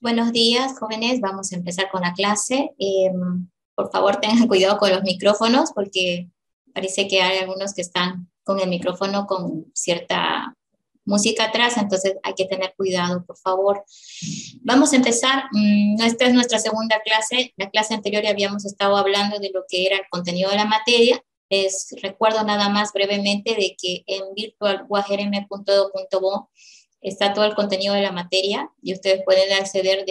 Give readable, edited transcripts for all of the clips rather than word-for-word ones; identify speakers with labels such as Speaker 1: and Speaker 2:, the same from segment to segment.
Speaker 1: Buenos días, jóvenes. Vamos a empezar con la clase. Por favor, tengan cuidado con los micrófonos porque parece que hay algunos que están con el micrófono con cierta música atrás, entonces hay que tener cuidado, por favor. Vamos a empezar. Esta es nuestra segunda clase. La clase anterior ya habíamos estado hablando de lo que era el contenido de la materia. Les recuerdo nada más brevemente de que en virtual.uagrm.edu.bo está todo el contenido de la materia y ustedes pueden acceder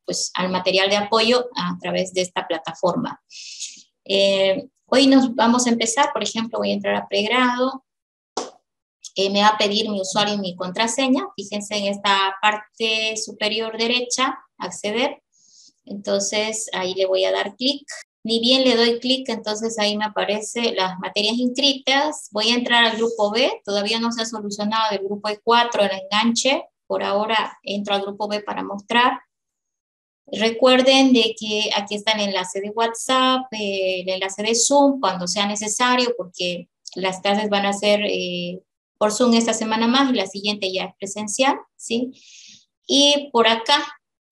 Speaker 1: pues, al material de apoyo a través de esta plataforma. Hoy nos vamos a empezar, por ejemplo, voy a entrar a pregrado, me va a pedir mi usuario y mi contraseña, fíjense en esta parte superior derecha, acceder, entonces ahí le voy a dar clic. Ni bien le doy clic, entonces ahí me aparecen las materias inscritas. Voy a entrar al grupo B, todavía no se ha solucionado el grupo E4, el enganche. Por ahora entro al grupo B para mostrar. Recuerden de que aquí está el enlace de WhatsApp, el enlace de Zoom, cuando sea necesario, porque las clases van a ser por Zoom esta semana más y la siguiente ya es presencial, ¿sí? Y por acá,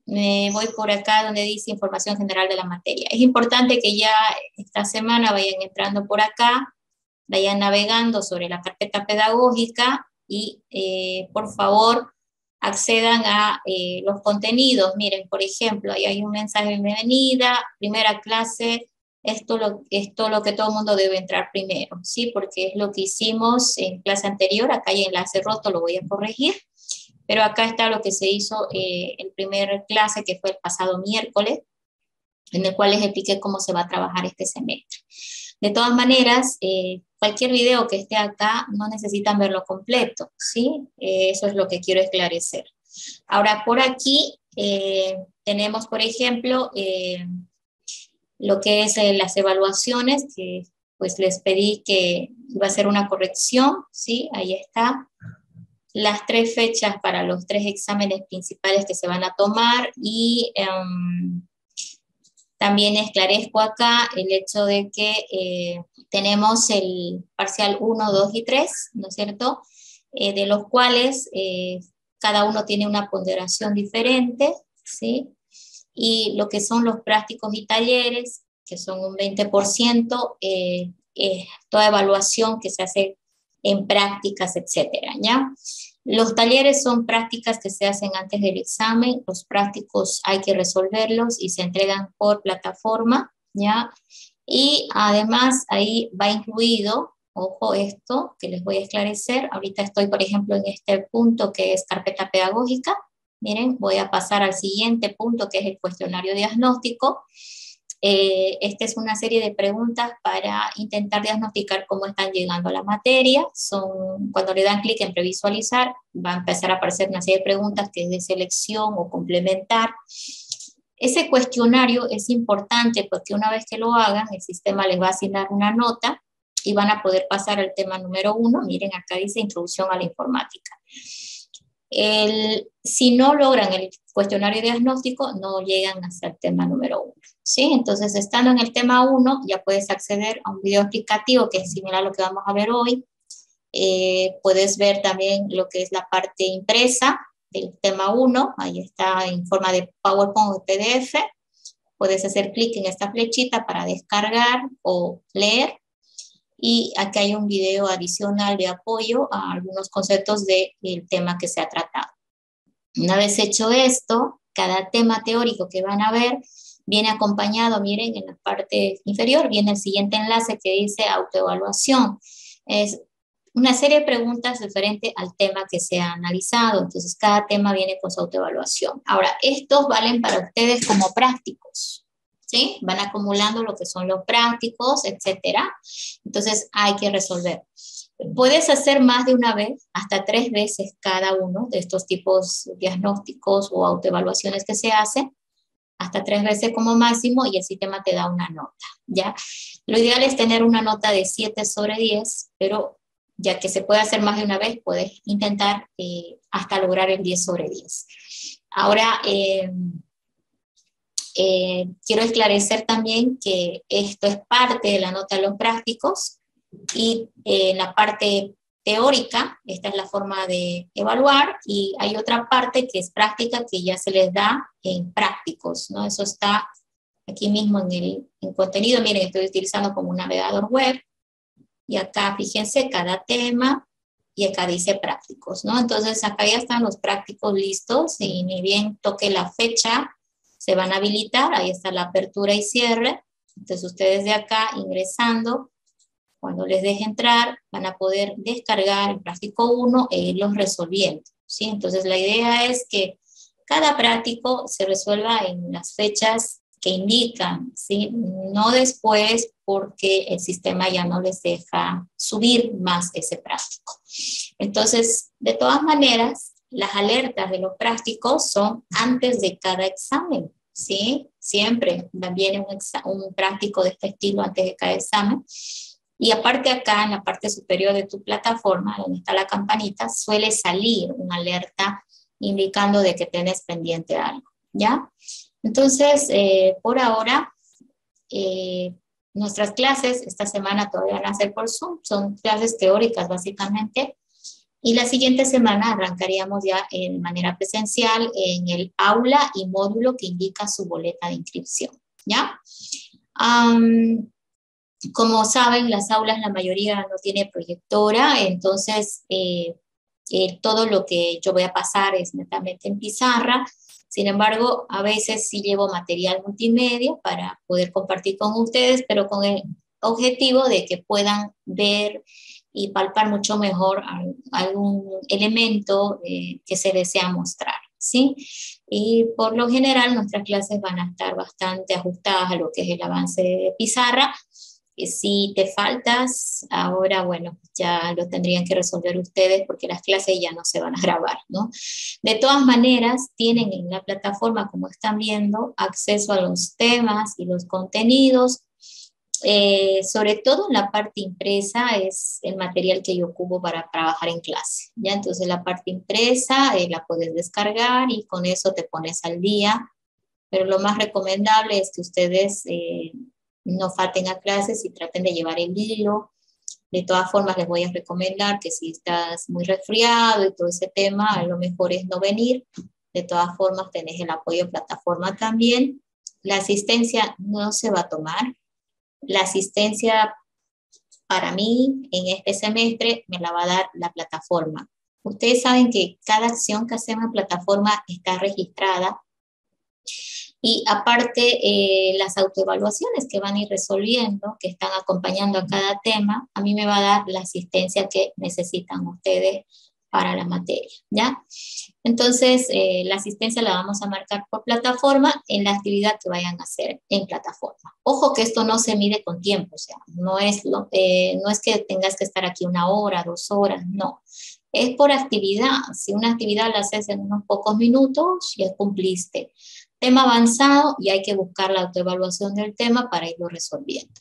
Speaker 1: me voy por acá donde dice información general de la materia. Es importante que ya esta semana vayan entrando por acá, vayan navegando sobre la carpeta pedagógica y por favor accedan a los contenidos. Miren, por ejemplo, ahí hay un mensaje de bienvenida, primera clase, esto lo que todo el mundo debe entrar primero, ¿sí? Porque es lo que hicimos en clase anterior, acá hay enlace roto, lo voy a corregir. Pero acá está lo que se hizo en primer clase, que fue el pasado miércoles, en el cual les expliqué cómo se va a trabajar este semestre. De todas maneras, cualquier video que esté acá no necesitan verlo completo, ¿sí? Eso es lo que quiero esclarecer. Ahora, por aquí tenemos, por ejemplo, lo que es las evaluaciones, que pues les pedí que iba a hacer una corrección, ¿sí? Ahí está. Las 3 fechas para los 3 exámenes principales que se van a tomar y también esclarezco acá el hecho de que tenemos el parcial 1, 2 y 3, ¿no es cierto? De los cuales cada uno tiene una ponderación diferente, ¿sí? Y lo que son los prácticos y talleres, que son un 20%, toda evaluación que se hace en prácticas, etcétera, ¿ya? Los talleres son prácticas que se hacen antes del examen, los prácticos hay que resolverlos y se entregan por plataforma, ¿ya? Y además ahí va incluido, ojo esto que les voy a esclarecer, ahorita estoy por ejemplo en este punto que es carpeta pedagógica, miren, voy a pasar al siguiente punto que es el cuestionario diagnóstico. Esta es una serie de preguntas para intentar diagnosticar cómo están llegando a la materia. Cuando le dan clic en previsualizar, va a empezar a aparecer una serie de preguntas que es de selección o complementar. Ese cuestionario es importante porque una vez que lo hagan, el sistema les va a asignar una nota y van a poder pasar al tema número 1. Miren, acá dice Introducción a la Informática. Si no logran el cuestionario diagnóstico, no llegan hasta el tema número 1. ¿Sí? Entonces, estando en el tema 1, ya puedes acceder a un video explicativo que es similar a lo que vamos a ver hoy. Puedes ver también lo que es la parte impresa del tema 1. Ahí está en forma de PowerPoint o PDF. Puedes hacer clic en esta flechita para descargar o leer. Y aquí hay un video adicional de apoyo a algunos conceptos del tema que se ha tratado. Una vez hecho esto, cada tema teórico que van a ver viene acompañado, miren, en la parte inferior viene el siguiente enlace que dice autoevaluación. Es una serie de preguntas referente al tema que se ha analizado, entonces cada tema viene con su autoevaluación. Ahora, estos valen para ustedes como prácticos, ¿sí? Van acumulando lo que son los prácticos, etcétera. Entonces hay que resolver. Puedes hacer más de una vez, hasta 3 veces cada uno de estos tipos diagnósticos o autoevaluaciones que se hacen, hasta 3 veces como máximo y el sistema te da una nota, ¿ya? Lo ideal es tener una nota de 7/10, pero ya que se puede hacer más de una vez, puedes intentar hasta lograr el 10/10. Ahora, quiero esclarecer también que esto es parte de la nota de los prácticos y en la parte teórica, esta es la forma de evaluar, y hay otra parte que es práctica que ya se les da en prácticos, ¿no? Eso está aquí mismo en contenido. Miren, estoy utilizando como un navegador web, y acá fíjense cada tema, y acá dice prácticos, ¿no? Entonces acá ya están los prácticos listos, y ni bien toque la fecha, se van a habilitar, ahí está la apertura y cierre. Entonces ustedes de acá ingresando, cuando les deje entrar, van a poder descargar el práctico 1 e irlos resolviendo, ¿sí? Entonces la idea es que cada práctico se resuelva en las fechas que indican, ¿sí? No después, porque el sistema ya no les deja subir más ese práctico. Entonces, de todas maneras, las alertas de los prácticos son antes de cada examen, ¿sí? Siempre viene un práctico de este estilo antes de cada examen. Y aparte acá, en la parte superior de tu plataforma, donde está la campanita, suele salir una alerta indicando de que tenés pendiente algo, ¿ya? Entonces, por ahora, nuestras clases esta semana todavía van a ser por Zoom, son clases teóricas básicamente, y la siguiente semana arrancaríamos ya en manera presencial en el aula y módulo que indica su boleta de inscripción, ¿ya? Como saben, las aulas la mayoría no tiene proyectora, entonces todo lo que yo voy a pasar es netamente en pizarra. Sin embargo, a veces sí llevo material multimedia para poder compartir con ustedes, pero con el objetivo de que puedan ver y palpar mucho mejor algún elemento que se desea mostrar, ¿sí? Y por lo general nuestras clases van a estar bastante ajustadas a lo que es el avance de pizarra. Si te faltas, ahora, bueno, ya lo tendrían que resolver ustedes porque las clases ya no se van a grabar, ¿no? De todas maneras, tienen en la plataforma, como están viendo, acceso a los temas y los contenidos. Sobre todo en la parte impresa es el material que yo ocupo para trabajar en clase, ¿ya? Entonces la parte impresa la puedes descargar y con eso te pones al día, pero lo más recomendable es que ustedes no falten a clases y traten de llevar el hilo. De todas formas, les voy a recomendar que si estás muy resfriado y todo ese tema, lo mejor es no venir. De todas formas, tenés el apoyo de plataforma también. La asistencia no se va a tomar. La asistencia para mí en este semestre me la va a dar la plataforma. Ustedes saben que cada acción que hacemos en plataforma está registrada. Y aparte, las autoevaluaciones que van a ir resolviendo, que están acompañando a cada tema, a mí me va a dar la asistencia que necesitan ustedes para la materia, ¿ya? Entonces, la asistencia la vamos a marcar por plataforma en la actividad que vayan a hacer en plataforma. Ojo que esto no se mide con tiempo, o sea, no es que tengas que estar aquí 1 hora, 2 horas, no. Es por actividad. Si una actividad la haces en unos pocos minutos, ya cumpliste. Tema avanzado y hay que buscar la autoevaluación del tema para irlo resolviendo.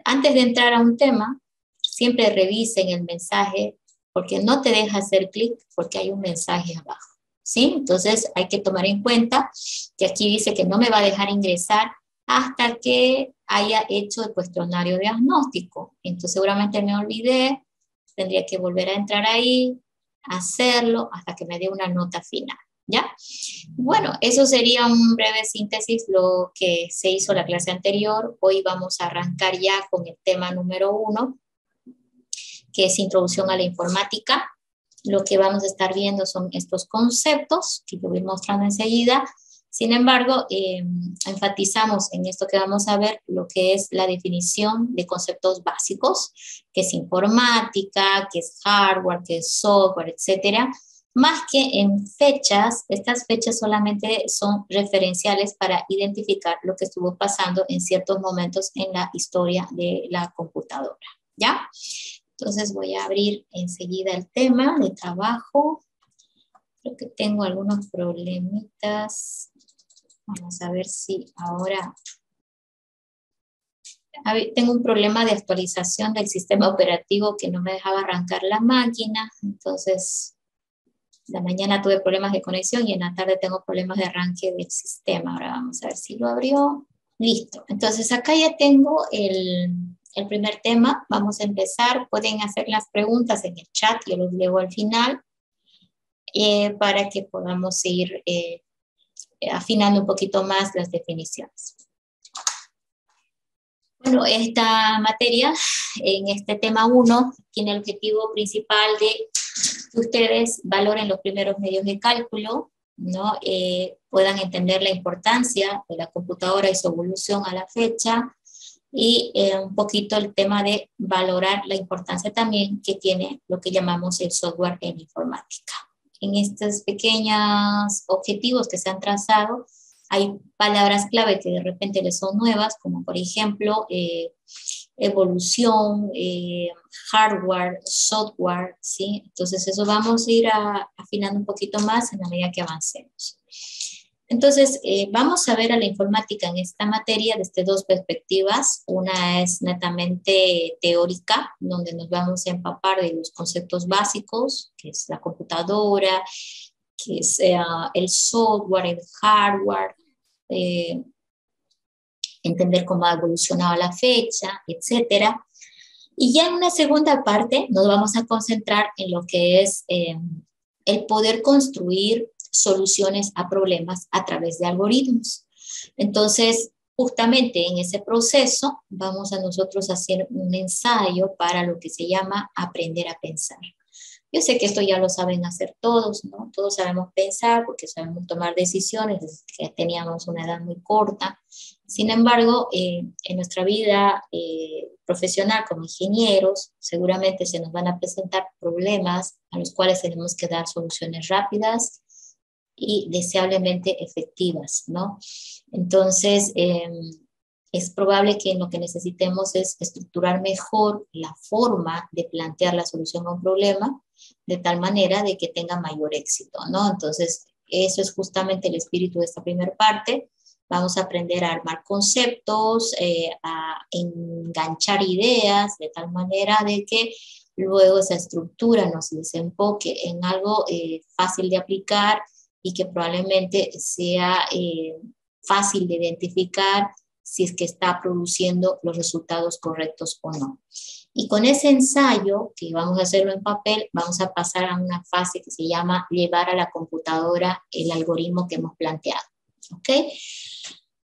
Speaker 1: Antes de entrar a un tema, siempre revisen el mensaje porque no te deja hacer clic porque hay un mensaje abajo, ¿sí? Entonces hay que tomar en cuenta que aquí dice que no me va a dejar ingresar hasta que haya hecho el cuestionario de diagnóstico. Entonces seguramente me olvidé, tendría que volver a entrar ahí, hacerlo hasta que me dé una nota final, ¿ya? Bueno, eso sería un breve síntesis lo que se hizo la clase anterior. Hoy vamos a arrancar ya con el tema número 1, que es introducción a la informática. Lo que vamos a estar viendo son estos conceptos que yo voy mostrando enseguida. Sin embargo, enfatizamos en esto que vamos a ver lo que es la definición de conceptos básicos, que es informática, que es hardware, que es software, etcétera. Más que en fechas, estas fechas solamente son referenciales para identificar lo que estuvo pasando en ciertos momentos en la historia de la computadora, ¿ya? Entonces voy a abrir enseguida el tema de trabajo. Creo que tengo algunos problemitas. Vamos a ver si ahora... tengo un problema de actualización del sistema operativo que no me dejaba arrancar la máquina. Entonces, la mañana tuve problemas de conexión y en la tarde tengo problemas de arranque del sistema. Ahora vamos a ver si lo abrió. Listo. Entonces acá ya tengo el el primer tema. Vamos a empezar. Pueden hacer las preguntas en el chat, yo los leo al final, para que podamos ir afinando un poquito más las definiciones. Bueno, esta materia, en este tema 1, tiene el objetivo principal de que ustedes valoren los primeros medios de cálculo, ¿no? Puedan entender la importancia de la computadora y su evolución a la fecha, y un poquito el tema de valorar la importancia también que tiene lo que llamamos el software en informática. En estos pequeños objetivos que se han trazado, hay palabras clave que de repente les son nuevas, como por ejemplo evolución, hardware, software, ¿sí? Entonces eso vamos a ir afinando un poquito más en la medida que avancemos. Entonces, vamos a ver a la informática en esta materia desde dos perspectivas. Una es netamente teórica, donde nos vamos a empapar de los conceptos básicos, que es la computadora, que es el software, el hardware, entender cómo ha evolucionado la fecha, etcétera. Y ya en una segunda parte nos vamos a concentrar en lo que es el poder construir soluciones a problemas a través de algoritmos. Entonces, justamente en ese proceso vamos a nosotros hacer un ensayo para lo que se llama aprender a pensar. Yo sé que esto ya lo saben hacer todos, ¿no? Todos sabemos pensar porque sabemos tomar decisiones desde que teníamos una edad muy corta. Sin embargo, en nuestra vida profesional como ingenieros, seguramente se nos van a presentar problemas a los cuales tenemos que dar soluciones rápidas y deseablemente efectivas, ¿no? Entonces, es probable que lo que necesitemos es estructurar mejor la forma de plantear la solución a un problema, de tal manera de que tenga mayor éxito, ¿no? Entonces, eso es justamente el espíritu de esta primera parte. Vamos a aprender a armar conceptos, a enganchar ideas, de tal manera de que luego esa estructura nos desemboque en algo fácil de aplicar y que probablemente sea fácil de identificar si es que está produciendo los resultados correctos o no. Y con ese ensayo, que vamos a hacerlo en papel, vamos a pasar a una fase que se llama llevar a la computadora el algoritmo que hemos planteado. ¿Ok?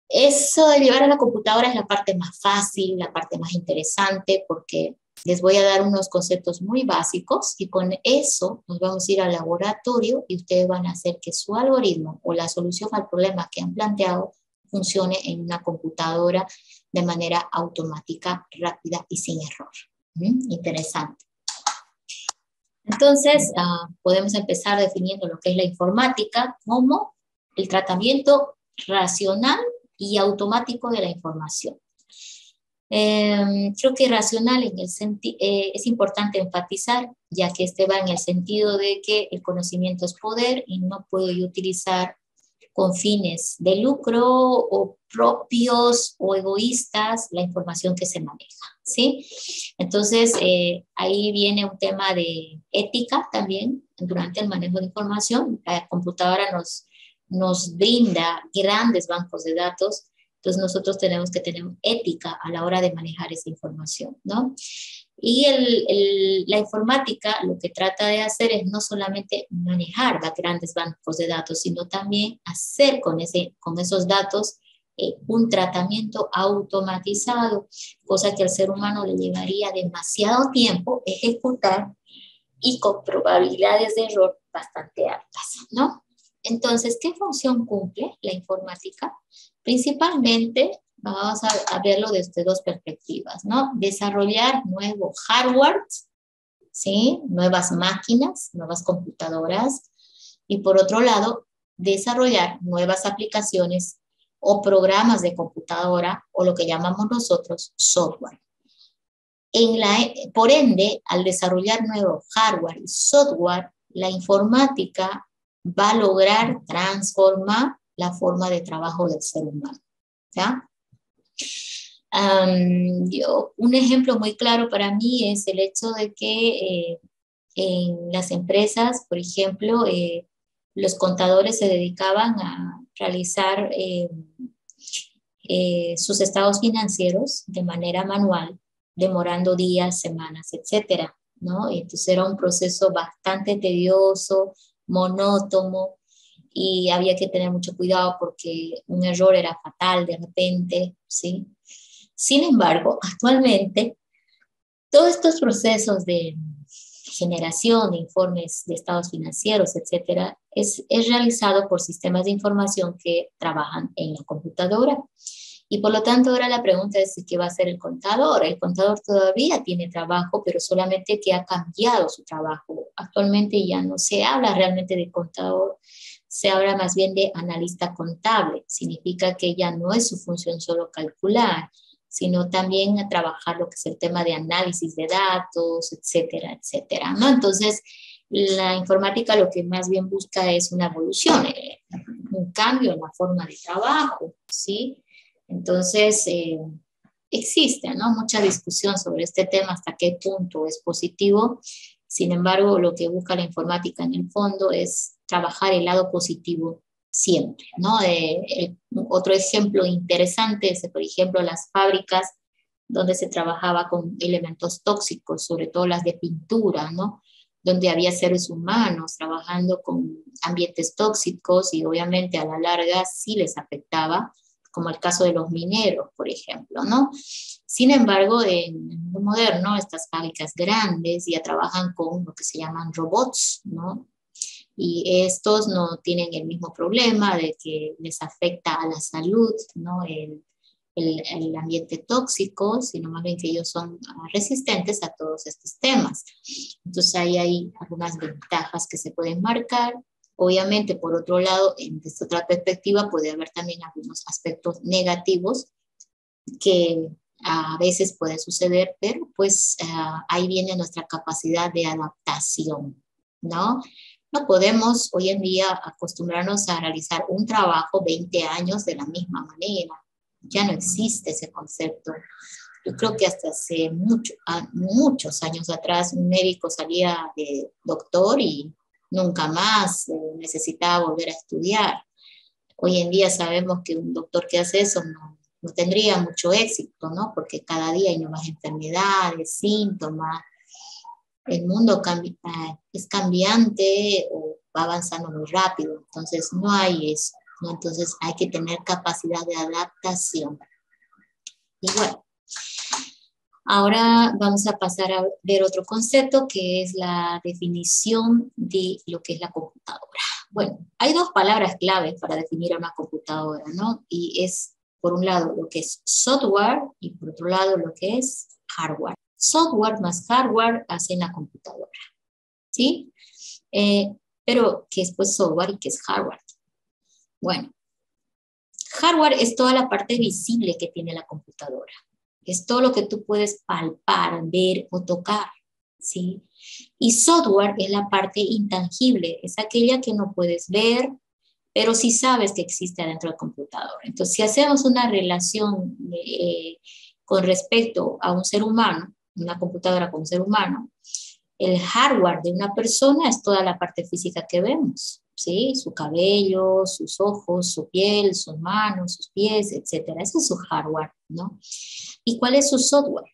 Speaker 1: Eso de llevar a la computadora es la parte más fácil, la parte más interesante, porque les voy a dar unos conceptos muy básicos y con eso nos vamos a ir al laboratorio y ustedes van a hacer que su algoritmo o la solución al problema que han planteado funcione en una computadora de manera automática, rápida y sin error. Interesante. Entonces, podemos empezar definiendo lo que es la informática como el tratamiento racional y automático de la información. Creo que racional es importante enfatizar, ya que este va en el sentido de que el conocimiento es poder y no puedo yo utilizar con fines de lucro o propios o egoístas la información que se maneja, ¿sí? Entonces, ahí viene un tema de ética también durante el manejo de información. La computadora nos brinda grandes bancos de datos, entonces nosotros tenemos que tener ética a la hora de manejar esa información, ¿no? Y la informática lo que trata de hacer es no solamente manejar grandes bancos de datos, sino también hacer con esos datos un tratamiento automatizado, cosa que al ser humano le llevaría demasiado tiempo ejecutar y con probabilidades de error bastante altas, ¿no? Entonces, ¿qué función cumple la informática? Principalmente vamos a verlo desde dos perspectivas, ¿no? Desarrollar nuevo hardware, ¿sí? Nuevas máquinas, nuevas computadoras, y por otro lado, desarrollar nuevas aplicaciones o programas de computadora, o lo que llamamos nosotros software. Por ende, al desarrollar nuevo hardware y software, la informática va a lograr transformar la forma de trabajo del ser humano, ¿ya? Un ejemplo muy claro para mí es el hecho de que en las empresas, por ejemplo, los contadores se dedicaban a realizar sus estados financieros de manera manual, demorando días, semanas, etcétera, ¿no? Entonces era un proceso bastante tedioso, monótono, y había que tener mucho cuidado porque un error era fatal de repente, ¿sí? Sin embargo, actualmente, todos estos procesos de generación de informes de estados financieros, etcétera, es realizado por sistemas de información que trabajan en la computadora. Y por lo tanto, ahora la pregunta es qué va a hacer el contador. El contador todavía tiene trabajo, pero solamente que ha cambiado su trabajo. Actualmente ya no se habla realmente de contador, se habla más bien de analista contable. Significa que ya no es su función solo calcular, sino también a trabajar lo que es el tema de análisis de datos, etcétera, etcétera, ¿no? Entonces, la informática lo que más bien busca es una evolución, un cambio en la forma de trabajo, ¿sí? Entonces, existe, ¿no?, mucha discusión sobre este tema, hasta qué punto es positivo. Sin embargo, lo que busca la informática en el fondo es trabajar el lado positivo siempre, ¿no? Otro ejemplo interesante es, por ejemplo, las fábricas donde se trabajaba con elementos tóxicos, sobre todo las de pintura, ¿no?, donde había seres humanos trabajando con ambientes tóxicos y obviamente a la larga sí les afectaba, como el caso de los mineros, por ejemplo, ¿no? Sin embargo, en el mundo moderno, estas fábricas grandes ya trabajan con lo que se llaman robots, ¿no? Y estos no tienen el mismo problema de que les afecta a la salud, ¿no?, el ambiente tóxico, sino más bien que ellos son resistentes a todos estos temas. Entonces ahí hay algunas ventajas que se pueden marcar. Obviamente, por otro lado, desde otra perspectiva puede haber también algunos aspectos negativos que a veces puede suceder, pero pues ahí viene nuestra capacidad de adaptación, ¿no? No podemos hoy en día acostumbrarnos a realizar un trabajo 20 años de la misma manera. Ya no existe ese concepto. Yo creo que hasta hace muchos años atrás un médico salía de doctor y nunca más necesitaba volver a estudiar. Hoy en día sabemos que un doctor que hace eso no tendría mucho éxito, ¿no? Porque cada día hay nuevas enfermedades, síntomas. El mundo es cambiante o va avanzando muy rápido, entonces no hay eso, ¿no? Entonces hay que tener capacidad de adaptación. Y bueno, ahora vamos a pasar a ver otro concepto que es la definición de lo que es la computadora. Bueno, hay dos palabras claves para definir a una computadora, ¿no? Y es, por un lado, lo que es software y por otro lado, lo que es hardware. Software más hardware hacen la computadora, ¿sí? Pero, ¿qué es pues software y qué es hardware? Bueno, hardware es toda la parte visible que tiene la computadora. Es todo lo que tú puedes palpar, ver o tocar, ¿sí? Y software es la parte intangible, es aquella que no puedes ver, pero sí sabes que existe adentro del computador. Entonces, si hacemos una relación con respecto a un ser humano, una computadora con un ser humano, el hardware de una persona es toda la parte física que vemos, ¿sí? Su cabello, sus ojos, su piel, sus manos, sus pies, etcétera. Ese es su hardware, ¿no? ¿Y cuál es su software?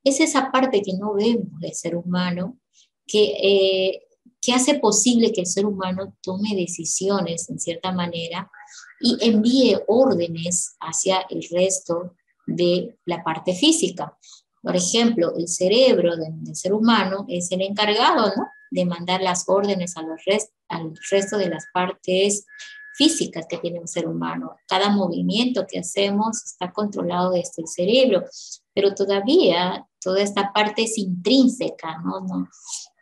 Speaker 1: Es esa parte que no vemos del ser humano que hace posible que el ser humano tome decisiones en cierta manera y envíe órdenes hacia el resto de la parte física. Por ejemplo, el cerebro del ser humano es el encargado, ¿no?, de mandar las órdenes al resto de las partes físicas que tiene un ser humano. Cada movimiento que hacemos está controlado desde el cerebro, pero todavía toda esta parte es intrínseca, ¿no?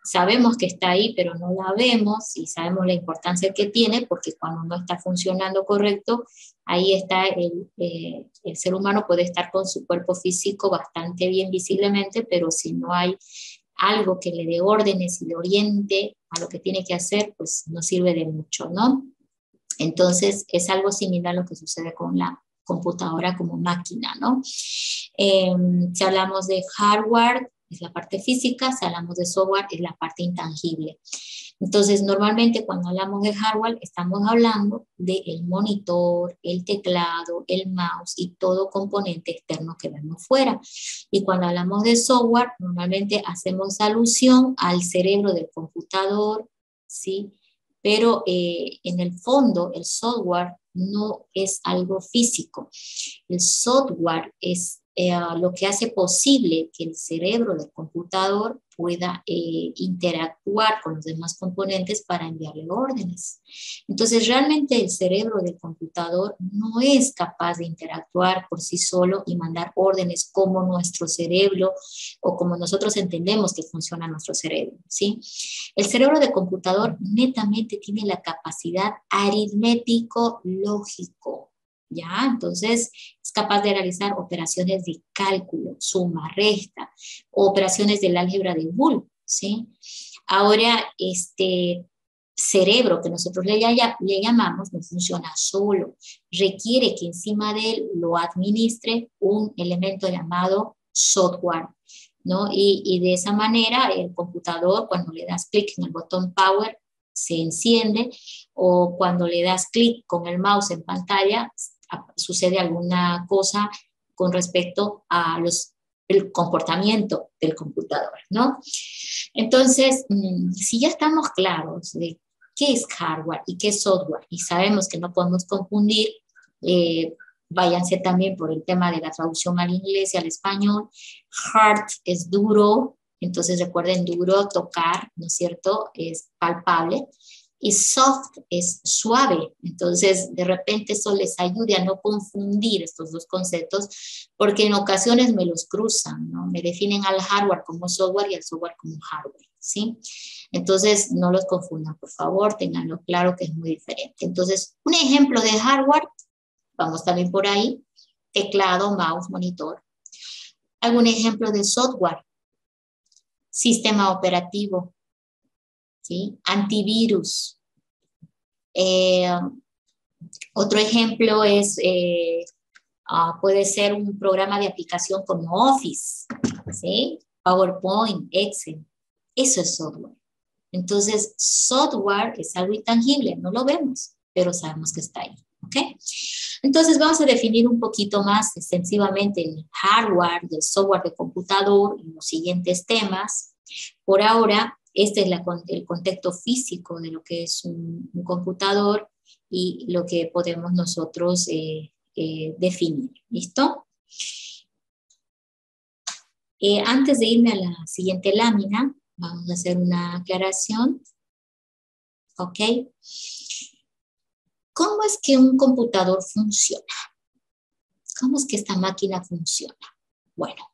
Speaker 1: Sabemos que está ahí, pero no la vemos y sabemos la importancia que tiene porque cuando no está funcionando correcto, ahí está el ser humano puede estar con su cuerpo físico bastante bien visiblemente, pero si no hay algo que le dé órdenes y le oriente a lo que tiene que hacer, pues no sirve de mucho, ¿no? Entonces es algo similar a lo que sucede con la computadora como máquina, ¿no? Si hablamos de hardware, es la parte física, si hablamos de software, es la parte intangible. Entonces, normalmente cuando hablamos de hardware, estamos hablando del monitor, el teclado, el mouse y todo componente externo que vemos fuera. Y cuando hablamos de software, normalmente hacemos alusión al cerebro del computador, ¿sí? Pero en el fondo, el software no es algo físico. El software es lo que hace posible que el cerebro del computador pueda interactuar con los demás componentes para enviarle órdenes. Entonces, realmente el cerebro del computador no es capaz de interactuar por sí solo y mandar órdenes como nuestro cerebro o como nosotros entendemos que funciona nuestro cerebro, ¿sí? El cerebro del computador netamente tiene la capacidad aritmético-lógico, ¿ya? Entonces, es capaz de realizar operaciones de cálculo, suma, resta, operaciones del álgebra de Boole, ¿sí? Ahora, este cerebro que nosotros le llamamos no funciona solo, requiere que encima de él lo administre un elemento llamado software, ¿no? Y de esa manera el computador, cuando le das clic en el botón Power, se enciende, o cuando le das clic con el mouse en pantalla, sucede alguna cosa con respecto a el comportamiento del computador, ¿no? Entonces, si ya estamos claros de qué es hardware y qué es software, y sabemos que no podemos confundir, váyanse también por el tema de la traducción al inglés y al español. Hard es duro, entonces recuerden, duro, tocar, ¿no es cierto? Es palpable. Y soft es suave, entonces de repente eso les ayude a no confundir estos dos conceptos, porque en ocasiones me los cruzan, ¿no? Me definen al hardware como software y al software como hardware, ¿sí? Entonces no los confundan, por favor, tenganlo claro que es muy diferente. Entonces, un ejemplo de hardware, vamos también por ahí, teclado, mouse, monitor. ¿Algún ejemplo de software? Sistema operativo, ¿sí? Antivirus. Otro ejemplo es, puede ser un programa de aplicación como Office, ¿sí? PowerPoint, Excel. Eso es software. Entonces, software es algo intangible, no lo vemos, pero sabemos que está ahí, ¿ok? Entonces, vamos a definir un poquito más extensivamente el hardware y el software de computador en los siguientes temas. Por ahora, este es el contexto físico de lo que es un computador y lo que podemos nosotros definir. ¿Listo? Antes de irme a la siguiente lámina, vamos a hacer una aclaración. ¿Ok? ¿Cómo es que un computador funciona? ¿Cómo es que esta máquina funciona? Bueno,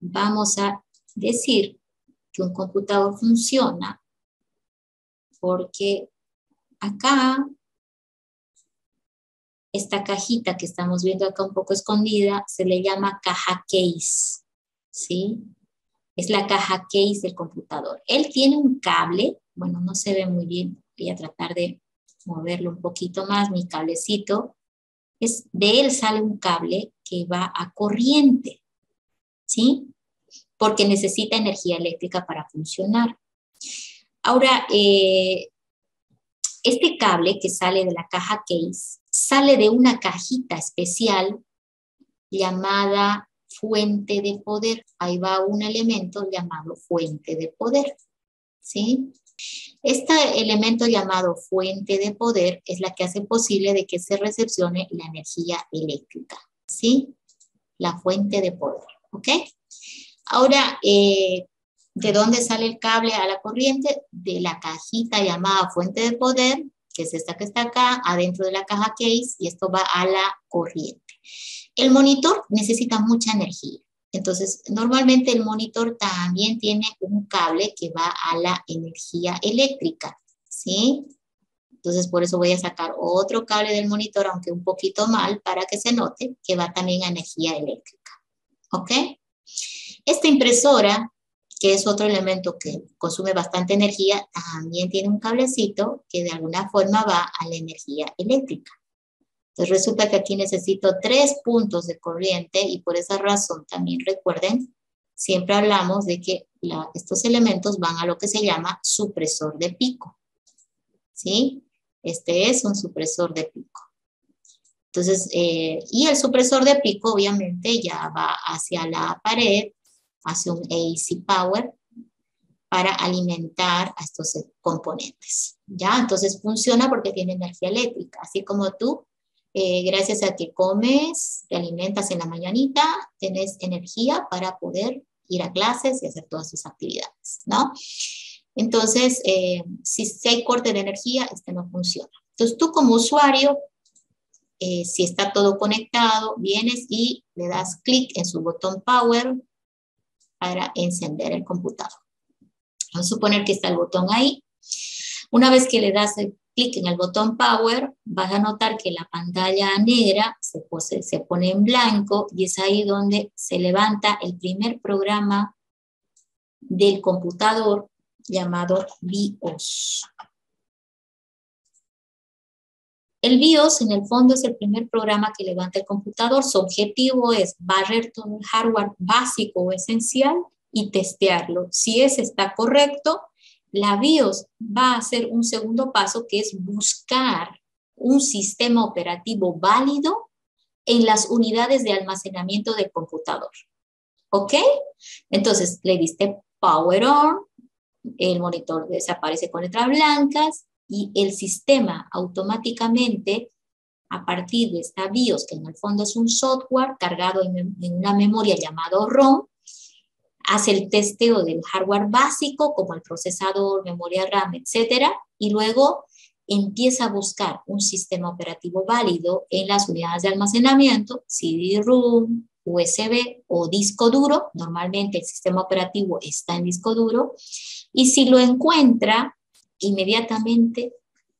Speaker 1: vamos a decir que un computador funciona porque acá, esta cajita que estamos viendo acá un poco escondida, se le llama caja case, ¿sí? Es la caja case del computador. Él tiene un cable, bueno, no se ve muy bien, voy a tratar de moverlo un poquito más, mi cablecito. De él sale un cable que va a corriente, ¿sí? Porque necesita energía eléctrica para funcionar. Ahora, este cable que sale de la caja case sale de una cajita especial llamada fuente de poder. Ahí va un elemento llamado fuente de poder, ¿sí? Este elemento llamado fuente de poder es la que hace posible de que se recepcione la energía eléctrica, ¿sí? La fuente de poder, ¿ok? Ahora, ¿de dónde sale el cable a la corriente? De la cajita llamada fuente de poder, que es esta que está acá, adentro de la caja case, y esto va a la corriente. El monitor necesita mucha energía. Entonces, normalmente el monitor también tiene un cable que va a la energía eléctrica, ¿sí? Entonces, por eso voy a sacar otro cable del monitor, aunque un poquito mal, para que se note que va también a energía eléctrica, ¿ok? Esta impresora, que es otro elemento que consume bastante energía, también tiene un cablecito que de alguna forma va a la energía eléctrica. Entonces resulta que aquí necesito 3 puntos de corriente y por esa razón también recuerden siempre hablamos de que estos elementos van a lo que se llama supresor de pico, ¿sí? Este es un supresor de pico. Entonces, y el supresor de pico obviamente ya va hacia la pared, hacia un AC power, para alimentar a estos componentes, ¿ya? Entonces funciona porque tiene energía eléctrica, así como tú, gracias a que comes, te alimentas en la mañanita, tienes energía para poder ir a clases y hacer todas tus actividades, ¿no? Entonces, si hay corte de energía, este no funciona. Entonces tú como usuario, si está todo conectado, vienes y le das clic en su botón Power para encender el computador. Vamos a suponer que está el botón ahí. Una vez que le das el clic en el botón Power, vas a notar que la pantalla negra se pone en blanco y es ahí donde se levanta el primer programa del computador llamado BIOS. El BIOS en el fondo es el primer programa que levanta el computador. Su objetivo es barrer todo el hardware básico o esencial y testearlo. Si ese está correcto, la BIOS va a hacer un segundo paso que es buscar un sistema operativo válido en las unidades de almacenamiento del computador. ¿Ok? Entonces le diste Power On, el monitor desaparece con letras blancas y el sistema automáticamente, a partir de esta BIOS, que en el fondo es un software cargado en una memoria llamado ROM, hace el testeo del hardware básico, como el procesador, memoria RAM, etcétera, y luego empieza a buscar un sistema operativo válido en las unidades de almacenamiento, CD-ROM, USB o disco duro. Normalmente el sistema operativo está en disco duro, y si lo encuentra, inmediatamente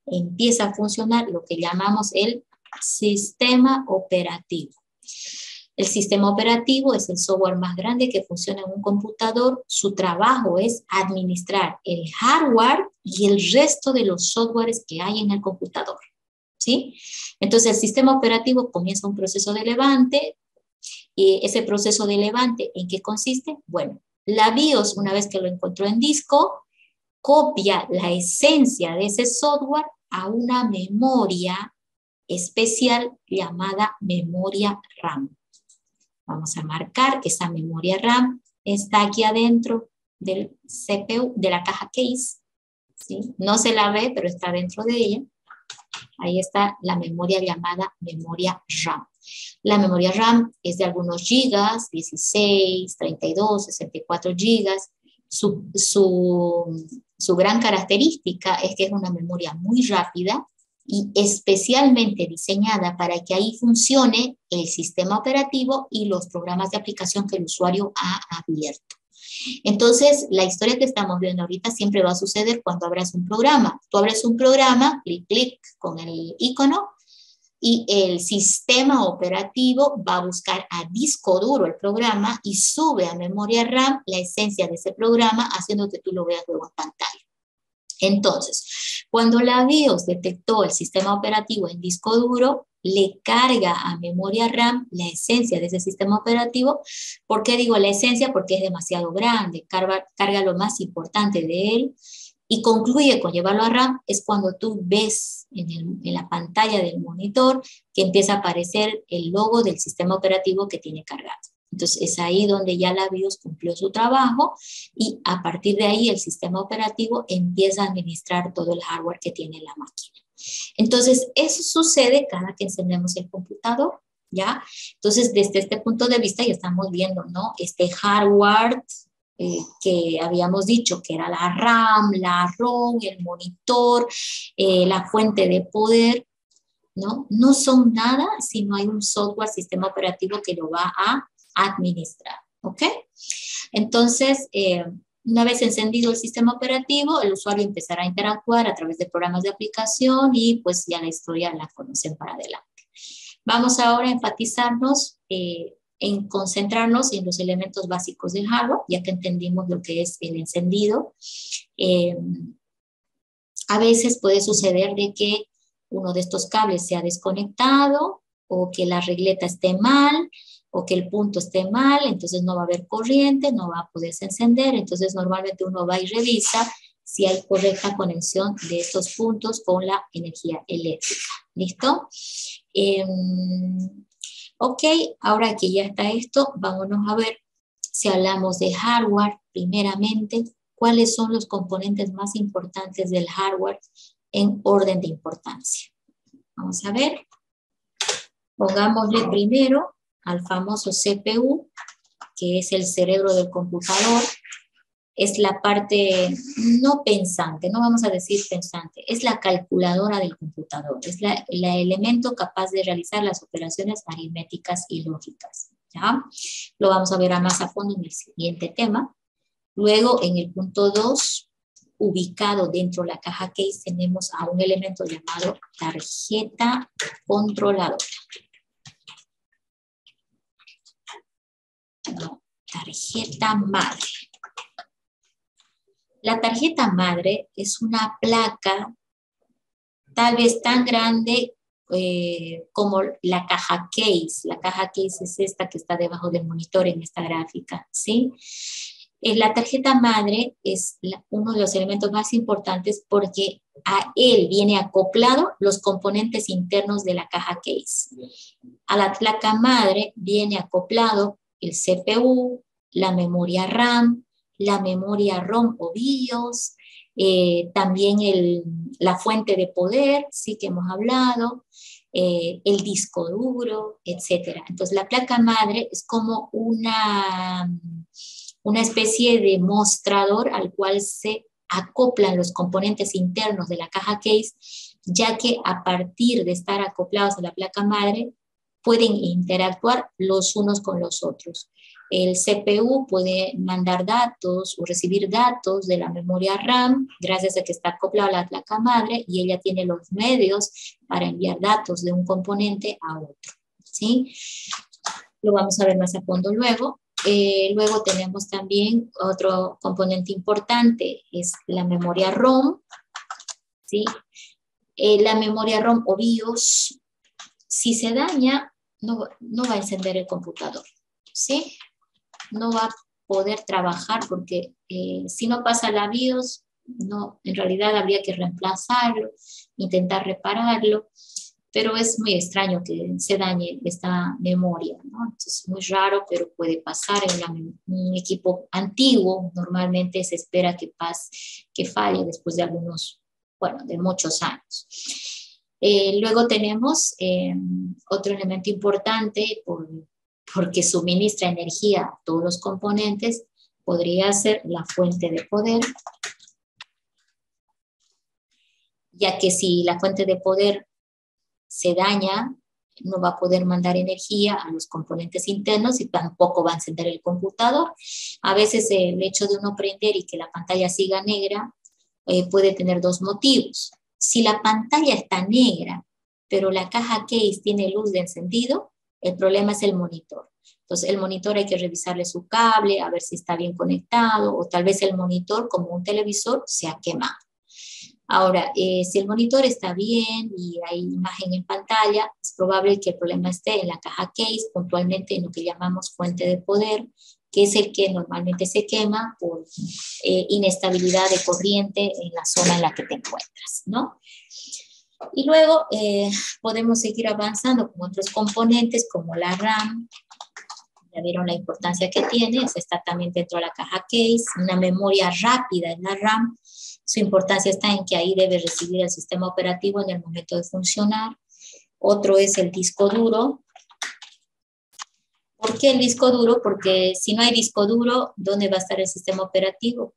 Speaker 1: empieza a funcionar lo que llamamos el sistema operativo. El sistema operativo es el software más grande que funciona en un computador. Su trabajo es administrar el hardware y el resto de los softwares que hay en el computador, ¿sí? Entonces el sistema operativo comienza un proceso de levante. Y ese proceso de levante, ¿en qué consiste? Bueno, la BIOS, una vez que lo encontró en disco, copia la esencia de ese software a una memoria especial llamada memoria RAM. Vamos a marcar esa memoria RAM, está aquí adentro del CPU, de la caja case, ¿sí? No se la ve, pero está dentro de ella. Ahí está la memoria llamada memoria RAM. La memoria RAM es de algunos gigas, 16, 32, 64 gigas. Su gran característica es que es una memoria muy rápida y especialmente diseñada para que ahí funcione el sistema operativo y los programas de aplicación que el usuario ha abierto. Entonces, la historia que estamos viendo ahorita siempre va a suceder cuando abras un programa. Tú abres un programa, clic con el icono, y el sistema operativo va a buscar a disco duro el programa y sube a memoria RAM la esencia de ese programa, haciendo que tú lo veas luego en pantalla. Entonces, cuando la BIOS detectó el sistema operativo en disco duro, le carga a memoria RAM la esencia de ese sistema operativo. ¿Por qué digo la esencia? Porque es demasiado grande, carga lo más importante de él y concluye con llevarlo a RAM. Es cuando tú ves en la pantalla del monitor que empieza a aparecer el logo del sistema operativo que tiene cargado. Entonces es ahí donde ya la BIOS cumplió su trabajo y a partir de ahí el sistema operativo empieza a administrar todo el hardware que tiene la máquina. Entonces eso sucede cada que encendemos el computador, ¿ya? Entonces desde este punto de vista ya estamos viendo, ¿no? Este hardware que habíamos dicho que era la RAM, la ROM, el monitor, la fuente de poder, ¿no? No son nada si no hay un software, sistema operativo que lo va a administrar, ¿ok? Entonces, una vez encendido el sistema operativo, el usuario empezará a interactuar a través de programas de aplicación y pues ya la historia la conocen para adelante. Vamos ahora a enfatizarnos en concentrarnos en los elementos básicos del hardware, ya que entendimos lo que es el encendido. A veces puede suceder de que uno de estos cables sea desconectado o que la regleta esté mal o que el punto esté mal, entonces no va a haber corriente, no va a poderse encender. Entonces normalmente uno va y revisa si hay correcta conexión de estos puntos con la energía eléctrica. ¿Listo? Ok, ahora que ya está esto, vámonos a ver si hablamos de hardware primeramente. ¿Cuáles son los componentes más importantes del hardware en orden de importancia? Vamos a ver. Pongámosle primero al famoso CPU, que es el cerebro del computador. Es la parte no pensante, no vamos a decir pensante, es la calculadora del computador, es el elemento capaz de realizar las operaciones aritméticas y lógicas. ¿Ya? Lo vamos a ver más a fondo en el siguiente tema. Luego, en el punto 2, ubicado dentro de la caja case, tenemos a un elemento llamado tarjeta controladora. No, tarjeta madre. La tarjeta madre es una placa tal vez tan grande como la caja case. La caja case es esta que está debajo del monitor en esta gráfica, ¿sí? La tarjeta madre es uno de los elementos más importantes porque a él viene acoplado los componentes internos de la caja case. A la placa madre viene acoplado el CPU, la memoria RAM, la memoria ROM o BIOS, también la fuente de poder, sí que hemos hablado, el disco duro, etc. Entonces la placa madre es como una especie de mostrador al cual se acoplan los componentes internos de la caja case, ya que a partir de estar acoplados a la placa madre, pueden interactuar los unos con los otros. El CPU puede mandar datos o recibir datos de la memoria RAM gracias a que está acoplado a la placa madre y ella tiene los medios para enviar datos de un componente a otro, ¿sí? Lo vamos a ver más a fondo luego. Luego tenemos también otro componente importante, es la memoria ROM, ¿sí? La memoria ROM o BIOS, si se daña, no va a encender el computador, ¿sí? No va a poder trabajar porque si no pasa la BIOS, no, en realidad habría que reemplazarlo, intentar repararlo, pero es muy extraño que se dañe esta memoria, ¿no? Entonces, es muy raro, pero puede pasar en un equipo antiguo. Normalmente se espera que falle después de de muchos años. Luego tenemos otro elemento importante porque suministra energía a todos los componentes, podría ser la fuente de poder, ya que si la fuente de poder se daña, no va a poder mandar energía a los componentes internos y tampoco va a encender el computador. A veces el hecho de uno prender y que la pantalla siga negra puede tener dos motivos. Si la pantalla está negra, pero la caja case tiene luz de encendido, el problema es el monitor. Entonces el monitor hay que revisarle su cable, a ver si está bien conectado, o tal vez el monitor, como un televisor, se ha quemado. Ahora, si el monitor está bien y hay imagen en pantalla, es probable que el problema esté en la caja case, puntualmente en lo que llamamos fuente de poder, que es el que normalmente se quema por inestabilidad de corriente en la zona en la que te encuentras, ¿no? Y luego podemos seguir avanzando con otros componentes como la RAM. Ya vieron la importancia que tiene, está también dentro de la caja case, una memoria rápida en la RAM. Su importancia está en que ahí debe recibir el sistema operativo en el momento de funcionar. Otro es el disco duro. ¿Por qué el disco duro? Porque si no hay disco duro, ¿dónde va a estar el sistema operativo?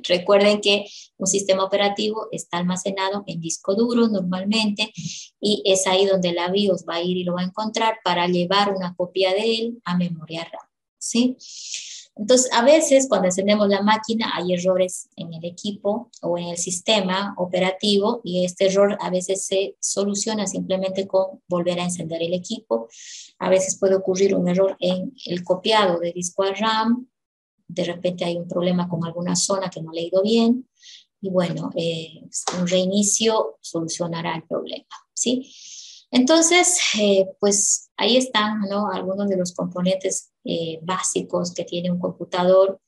Speaker 1: Recuerden que un sistema operativo está almacenado en disco duro normalmente y es ahí donde la BIOS va a ir y lo va a encontrar para llevar una copia de él a memoria RAM, ¿sí? Entonces, a veces cuando encendemos la máquina hay errores en el equipo o en el sistema operativo y este error a veces se soluciona simplemente con volver a encender el equipo. A veces puede ocurrir un error en el copiado de disco a RAM, de repente hay un problema con alguna zona que no le ha ido bien y bueno, un reinicio solucionará el problema, ¿sí? Entonces, pues ahí están, ¿no?, algunos de los componentes básicos que tiene un computador,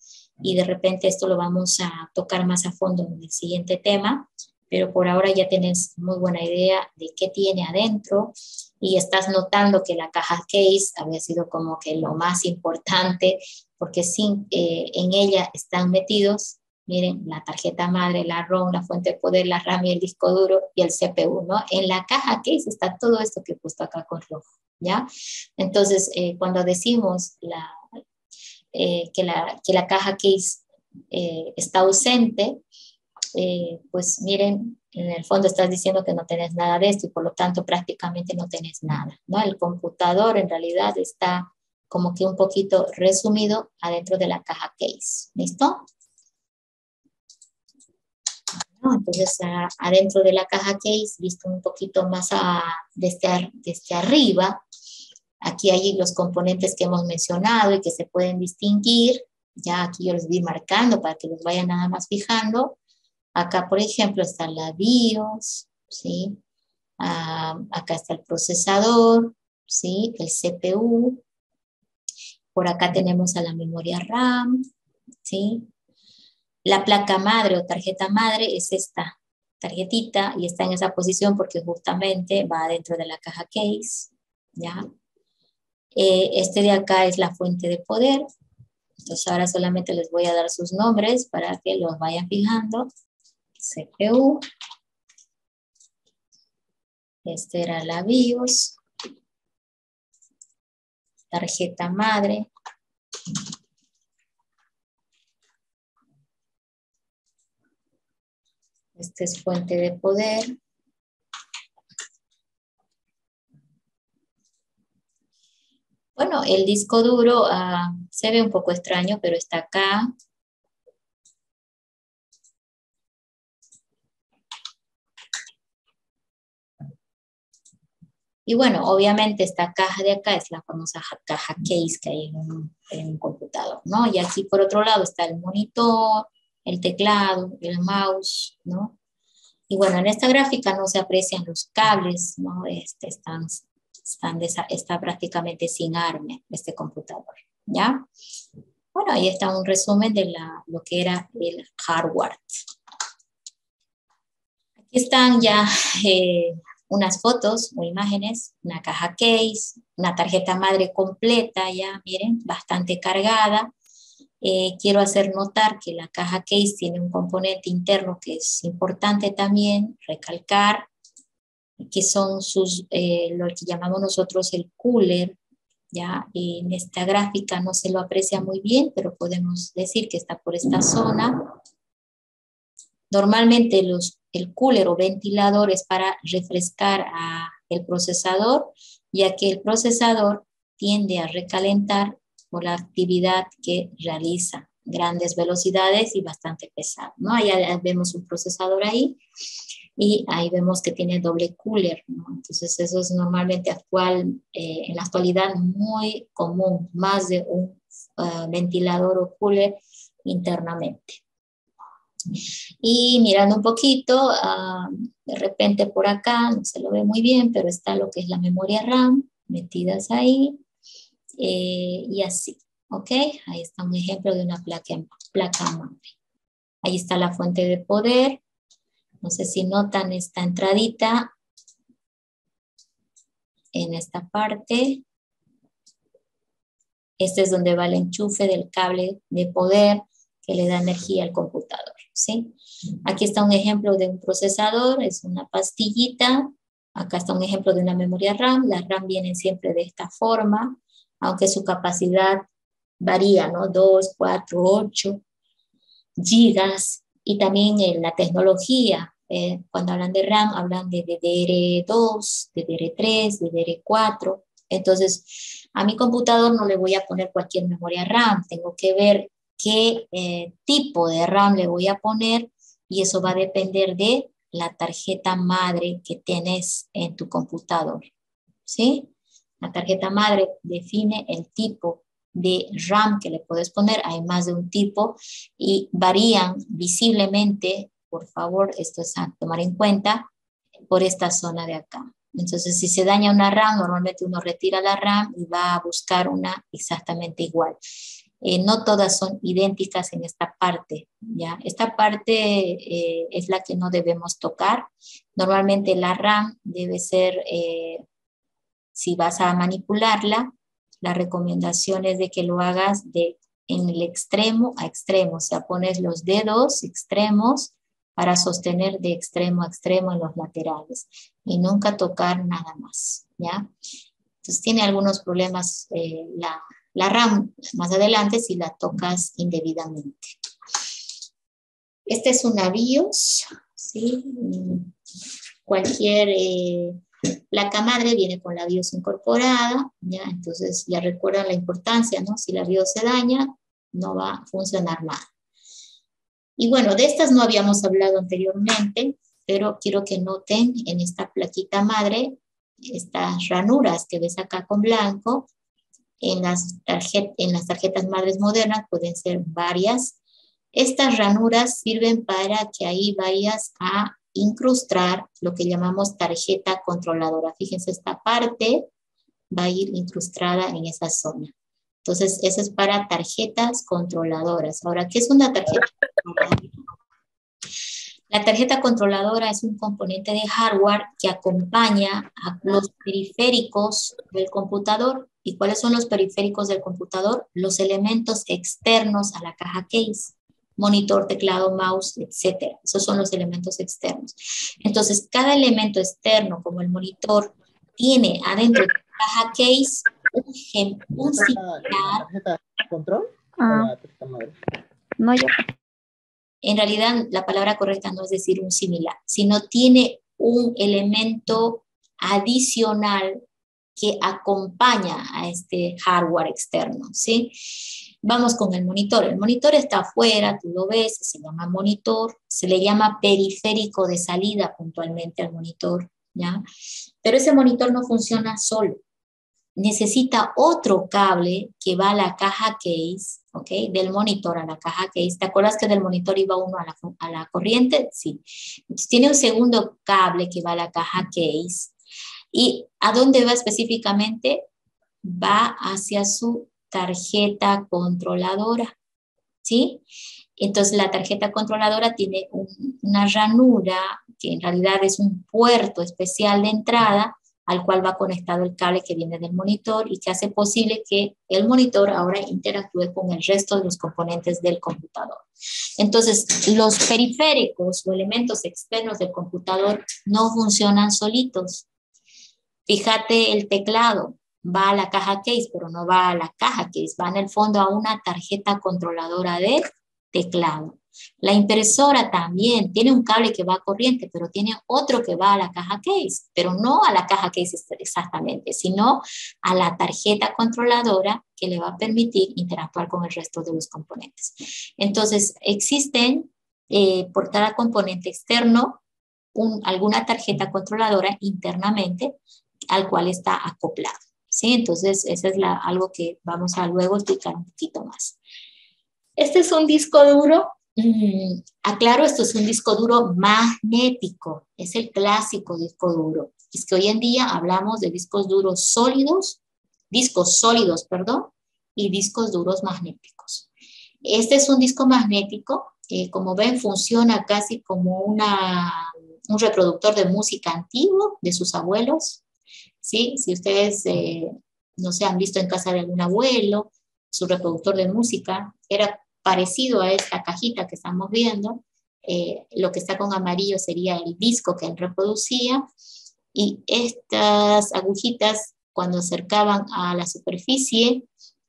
Speaker 1: y de repente esto lo vamos a tocar más a fondo en el siguiente tema, pero por ahora ya tienes muy buena idea de qué tiene adentro, y estás notando que la caja case había sido como que lo más importante, porque sin, en ella están metidos, miren, la tarjeta madre, la ROM, la fuente de poder, la RAM y el disco duro y el CPU, ¿no? En la caja case está todo esto que he puesto acá con rojo, ¿ya? Entonces, cuando decimos que la caja case está ausente, pues miren, en el fondo estás diciendo que no tenés nada de esto y por lo tanto prácticamente no tenés nada, ¿no? El computador en realidad está como que un poquito resumido adentro de la caja case, ¿listo? ¿No? Entonces, adentro de la caja case, visto un poquito más desde arriba, aquí hay los componentes que hemos mencionado y que se pueden distinguir. Ya aquí yo los voy marcando para que los vayan nada más fijando. Acá, por ejemplo, está la BIOS, ¿sí? Acá está el procesador, ¿sí? El CPU. Por acá tenemos a la memoria RAM, ¿sí? La placa madre o tarjeta madre es esta tarjetita y está en esa posición porque justamente va dentro de la caja case, ¿ya? Este de acá es la fuente de poder. Entonces ahora solamente les voy a dar sus nombres para que los vayan fijando. CPU. Este era la BIOS. Tarjeta madre. Este es fuente de poder. Bueno, el disco duro se ve un poco extraño, pero está acá. Y bueno, obviamente esta caja de acá es la famosa caja case que hay en un computador, ¿no? Y aquí por otro lado está el monitor, el teclado, el mouse, ¿no? Y bueno, en esta gráfica no se aprecian los cables, ¿no? Está prácticamente sin arme este computador, ¿ya? Bueno, ahí está un resumen de lo que era el hardware. Aquí están ya unas fotos o imágenes, una caja case, una tarjeta madre completa, ya miren, bastante cargada. Quiero hacer notar que la caja case tiene un componente interno que es importante también recalcar, que son lo que llamamos nosotros el cooler, ya en esta gráfica no se lo aprecia muy bien, pero podemos decir que está por esta zona. Normalmente el cooler o ventilador es para refrescar el procesador, ya que el procesador tiende a recalentar por la actividad que realiza, grandes velocidades y bastante pesado, ¿no? Ahí vemos un procesador ahí y ahí vemos que tiene doble cooler, ¿no? Entonces eso es normalmente en la actualidad muy común, más de un ventilador o cooler internamente. Y mirando un poquito, de repente por acá, no se lo ve muy bien, pero está lo que es la memoria RAM, metidas ahí, y así, ¿ok? Ahí está un ejemplo de una placa madre. Ahí está la fuente de poder. No sé si notan esta entradita en esta parte. Este es donde va el enchufe del cable de poder que le da energía al computador, ¿sí? Aquí está un ejemplo de un procesador, es una pastillita. Acá está un ejemplo de una memoria RAM. Las RAM vienen siempre de esta forma, aunque su capacidad varía, ¿no? 2, 4, 8 gigas. Y también la tecnología, cuando hablan de RAM, hablan de DDR2, DDR3, DDR4. Entonces, a mi computador no le voy a poner cualquier memoria RAM, tengo que ver qué tipo de RAM le voy a poner y eso va a depender de la tarjeta madre que tienes en tu computador, ¿sí? La tarjeta madre define el tipo de RAM que le puedes poner, hay más de un tipo y varían visiblemente, por favor, esto es a tomar en cuenta, por esta zona de acá, Entonces, si se daña una RAM, normalmente uno retira la RAM y va a buscar una exactamente igual. No todas son idénticas en esta parte, ¿ya? Esta parte es la que no debemos tocar. Normalmente la RAM debe ser, si vas a manipularla, la recomendación es de que lo hagas en el extremo a extremo, o sea, pones los dedos extremos para sostener de extremo a extremo en los laterales y nunca tocar nada más, ¿ya? Entonces tiene algunos problemas la RAM más adelante si la tocas indebidamente. Este es una BIOS, ¿sí? Cualquier placa madre viene con la BIOS incorporada, ¿ya? Entonces ya recuerdan la importancia, ¿no? Si la BIOS se daña, no va a funcionar nada. Y bueno, de estas no habíamos hablado anteriormente, pero quiero que noten en esta plaquita madre estas ranuras que ves acá con blanco. En las tarjetas madres modernas pueden ser varias. Estas ranuras sirven para que ahí vayas a incrustar lo que llamamos tarjeta controladora. Fíjense, esta parte va a ir incrustada en esa zona. Entonces, eso es para tarjetas controladoras. Ahora, ¿qué es una tarjeta controladora? La tarjeta controladora es un componente de hardware que acompaña a los periféricos del computador. ¿Y cuáles son los periféricos del computador? Los elementos externos a la caja case. Monitor, teclado, mouse, etc. Esos son los elementos externos. Entonces, cada elemento externo, como el monitor, tiene adentro de la caja case un similar.
Speaker 2: ¿La tarjeta control? La tarjeta madre.
Speaker 3: No, yo.
Speaker 1: En realidad, la palabra correcta no es decir un similar, sino tiene un elemento adicional que acompaña a este hardware externo, ¿sí? Vamos con el monitor. El monitor está afuera, tú lo ves, se llama monitor, se le llama periférico de salida puntualmente al monitor, ¿ya? Pero ese monitor no funciona solo. Necesita otro cable que va a la caja case, ¿ok? Del monitor a la caja case. ¿Te acuerdas que del monitor iba uno a la corriente? Sí. Entonces tiene un segundo cable que va a la caja case. ¿Y a dónde va específicamente? Va hacia su tarjeta controladora, ¿sí? Entonces la tarjeta controladora tiene una ranura que en realidad es un puerto especial de entrada al cual va conectado el cable que viene del monitor y que hace posible que el monitor ahora interactúe con el resto de los componentes del computador. Entonces, los periféricos o elementos externos del computador no funcionan solitos. Fíjate, el teclado va a la caja case, pero no va a la caja case, va en el fondo a una tarjeta controladora de teclado. La impresora también tiene un cable que va a corriente, pero tiene otro que va a la caja case, pero no a la caja case exactamente, sino a la tarjeta controladora que le va a permitir interactuar con el resto de los componentes. Entonces, existen por cada componente externo alguna tarjeta controladora internamente al cual está acoplado, ¿sí? Entonces, eso es algo que vamos a luego explicar un poquito más. Este es un disco duro. Aclaro, esto es un disco duro magnético, es el clásico disco duro. Es que hoy en día hablamos de discos sólidos, perdón, y discos duros magnéticos. Este es un disco magnético, como ven funciona casi como un reproductor de música antiguo de sus abuelos, ¿sí? Si ustedes, no sé, han visto en casa de algún abuelo, su reproductor de música era parecido a esta cajita que estamos viendo. Lo que está con amarillo sería el disco que él reproducía, y estas agujitas, cuando acercaban a la superficie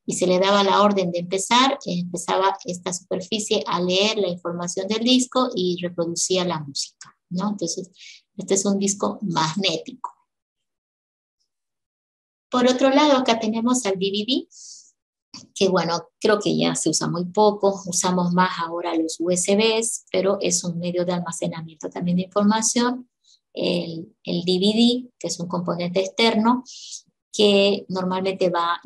Speaker 1: y se le daba la orden de empezar, empezaba esta superficie a leer la información del disco y reproducía la música, ¿no? Entonces, este es un disco magnético. Por otro lado, acá tenemos al DVD, que bueno, creo que ya se usa muy poco, usamos más ahora los USBs, pero es un medio de almacenamiento también de información. El DVD, que es un componente externo, que normalmente va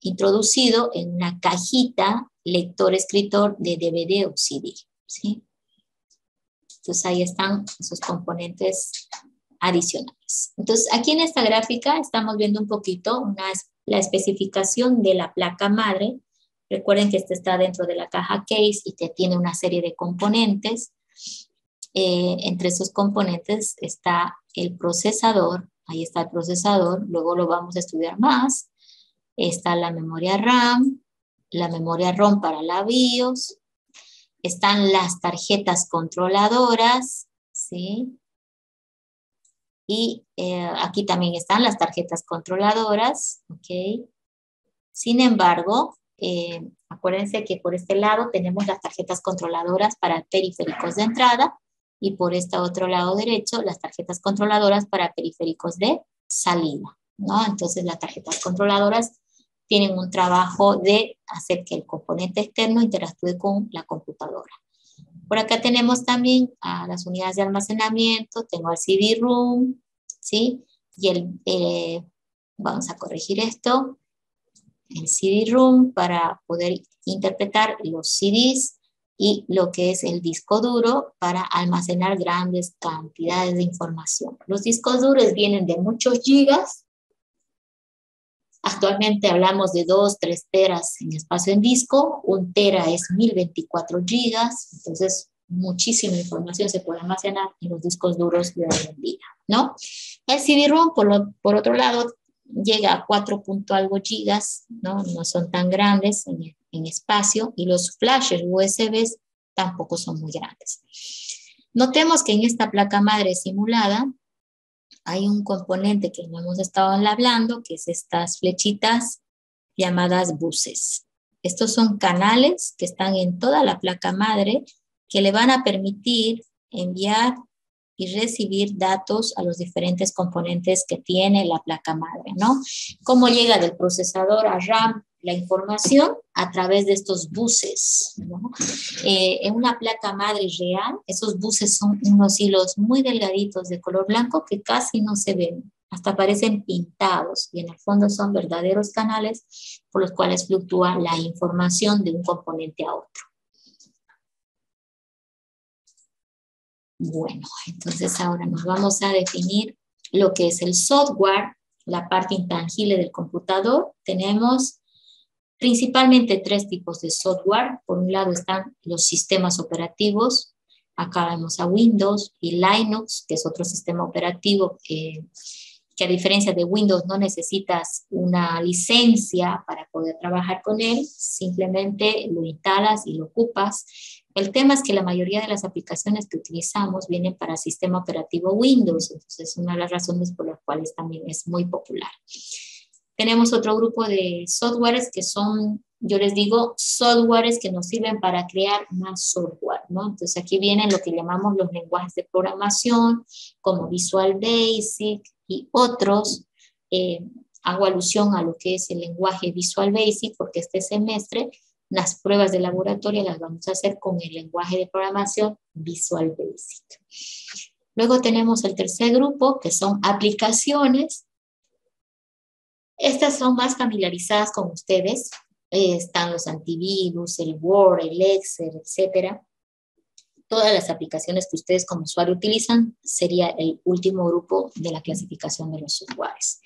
Speaker 1: introducido en una cajita lector-escritor de DVD o CD, ¿sí? Entonces ahí están esos componentes adicionales. Entonces, aquí en esta gráfica estamos viendo un poquito la especificación de la placa madre. Recuerden que esta está dentro de la caja case y que tiene una serie de componentes. Entre esos componentes está el procesador. Ahí está el procesador. Luego lo vamos a estudiar más. Está la memoria RAM, la memoria ROM para la BIOS. Están las tarjetas controladoras, ¿sí? Y aquí también están las tarjetas controladoras, ¿ok? Sin embargo, acuérdense que por este lado tenemos las tarjetas controladoras para periféricos de entrada y por este otro lado derecho las tarjetas controladoras para periféricos de salida, ¿no? Entonces las tarjetas controladoras tienen un trabajo de hacer que el componente externo interactúe con la computadora. Por acá tenemos también a las unidades de almacenamiento, tengo el CD-ROOM, ¿sí? Y vamos a corregir esto, el CD-ROOM para poder interpretar los CDs y lo que es el disco duro para almacenar grandes cantidades de información. Los discos duros vienen de muchos gigas. Actualmente hablamos de 2, 3 teras en espacio en disco, 1 tera es 1024 gigas, entonces muchísima información se puede almacenar en los discos duros de hoy en día, ¿no? El CD-ROM, por otro lado, llega a 4 punto algo gigas, ¿no? No son tan grandes en espacio, y los flashes USB tampoco son muy grandes. Notemos que en esta placa madre simulada, hay un componente que no hemos estado hablando, que es estas flechitas llamadas buses. Estos son canales que están en toda la placa madre que le van a permitir enviar y recibir datos a los diferentes componentes que tiene la placa madre, ¿no? ¿Cómo llega del procesador a RAM la información? A través de estos buses, ¿no? En una placa madre real, esos buses son unos hilos muy delgaditos de color blanco que casi no se ven, hasta parecen pintados, y en el fondo son verdaderos canales por los cuales fluctúa la información de un componente a otro. Bueno, entonces ahora nos vamos a definir lo que es el software, la parte intangible del computador. Tenemos principalmente 3 tipos de software. Por un lado están los sistemas operativos. Acá vemos a Windows y Linux, que es otro sistema operativo que a diferencia de Windows no necesitas una licencia para poder trabajar con él, simplemente lo instalas y lo ocupas. El tema es que la mayoría de las aplicaciones que utilizamos vienen para sistema operativo Windows, entonces es una de las razones por las cuales también es muy popular. Tenemos otro grupo de softwares que son, yo les digo, softwares que nos sirven para crear más software, ¿no? Entonces aquí vienen lo que llamamos los lenguajes de programación, como Visual Basic y otros. Hago alusión a lo que es el lenguaje Visual Basic porque este semestre las pruebas de laboratorio las vamos a hacer con el lenguaje de programación Visual Basic. Luego tenemos el tercer grupo, que son aplicaciones. Estas son más familiarizadas con ustedes. Están los antivirus, el Word, el Excel, etcétera. Todas las aplicaciones que ustedes como usuario utilizan sería el último grupo de la clasificación de los softwares.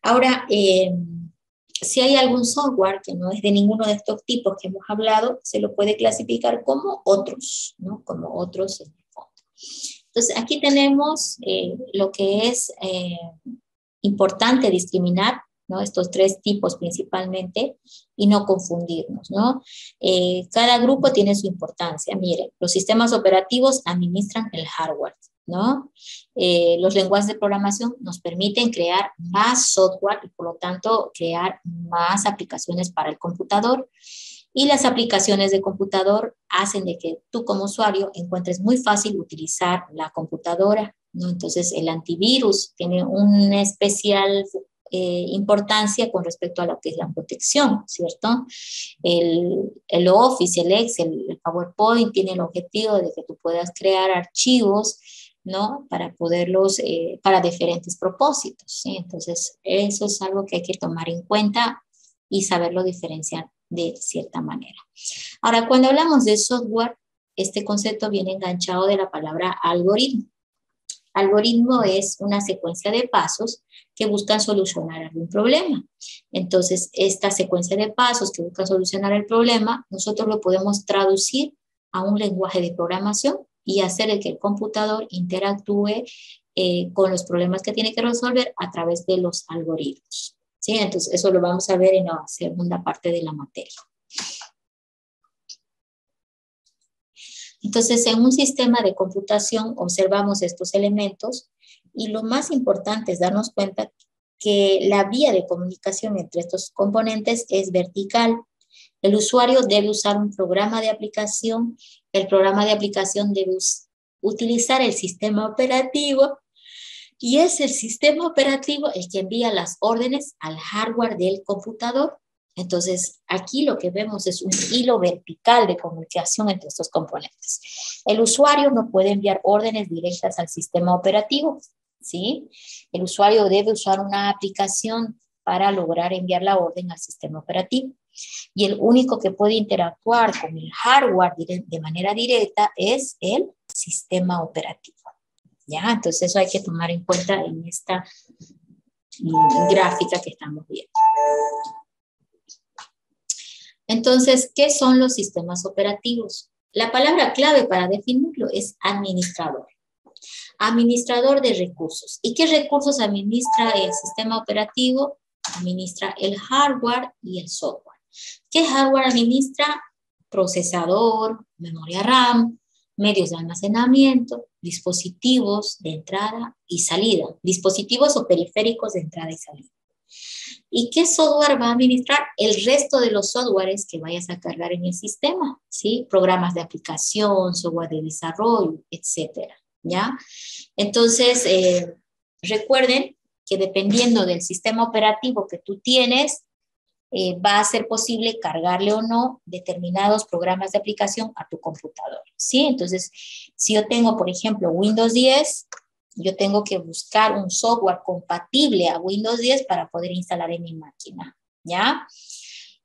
Speaker 1: Ahora, si hay algún software que no es de ninguno de estos tipos que hemos hablado, se lo puede clasificar como otros, ¿no? Como otros en el fondo. Entonces, aquí tenemos lo que es importante discriminar, ¿no? Estos 3 tipos principalmente y no confundirnos, ¿no? Cada grupo tiene su importancia. Miren, los sistemas operativos administran el hardware, ¿no? Los lenguajes de programación nos permiten crear más software y por lo tanto crear más aplicaciones para el computador. Y las aplicaciones de computador hacen de que tú como usuario encuentres muy fácil utilizar la computadora, ¿no? Entonces el antivirus tiene una especial importancia con respecto a lo que es la protección, ¿cierto? El Office, el Excel, el PowerPoint tiene el objetivo de que tú puedas crear archivos, ¿no? Para poderlos, para diferentes propósitos, ¿sí? Entonces, eso es algo que hay que tomar en cuenta y saberlo diferenciar de cierta manera. Ahora, cuando hablamos de software, este concepto viene enganchado de la palabra algoritmo. algoritmo es una secuencia de pasos que buscan solucionar algún problema. Entonces, esta secuencia de pasos que busca solucionar el problema, nosotros lo podemos traducir a un lenguaje de programación y hacer que el computador interactúe con los problemas que tiene que resolver a través de los algoritmos. ¿Sí? Entonces, eso lo vamos a ver en la segunda parte de la materia. Entonces, en un sistema de computación observamos estos elementos y lo más importante es darnos cuenta que la vía de comunicación entre estos componentes es vertical. El usuario debe usar un programa de aplicación. El programa de aplicación debe utilizar el sistema operativo y es el sistema operativo el que envía las órdenes al hardware del computador. Entonces, aquí lo que vemos es un hilo vertical de comunicación entre estos componentes. El usuario no puede enviar órdenes directas al sistema operativo, ¿sí? El usuario debe usar una aplicación para lograr enviar la orden al sistema operativo. Y el único que puede interactuar con el hardware de manera directa es el sistema operativo. ¿Ya? Entonces, eso hay que tomar en cuenta en esta gráfica que estamos viendo. Entonces, ¿qué son los sistemas operativos? La palabra clave para definirlo es administrador. Administrador de recursos. ¿Y qué recursos administra el sistema operativo? Administra el hardware y el software. ¿Qué hardware administra? Procesador, memoria RAM, medios de almacenamiento, dispositivos de entrada y salida. Dispositivos o periféricos de entrada y salida. ¿Y qué software va a administrar? El resto de los softwares que vayas a cargar en el sistema, ¿sí? Programas de aplicación, software de desarrollo, etcétera, ¿ya? Entonces, recuerden que dependiendo del sistema operativo que tú tienes, va a ser posible cargarle o no determinados programas de aplicación a tu computador, ¿sí? Entonces, si yo tengo, por ejemplo, Windows 10, yo tengo que buscar un software compatible a Windows 10 para poder instalar en mi máquina, ¿ya?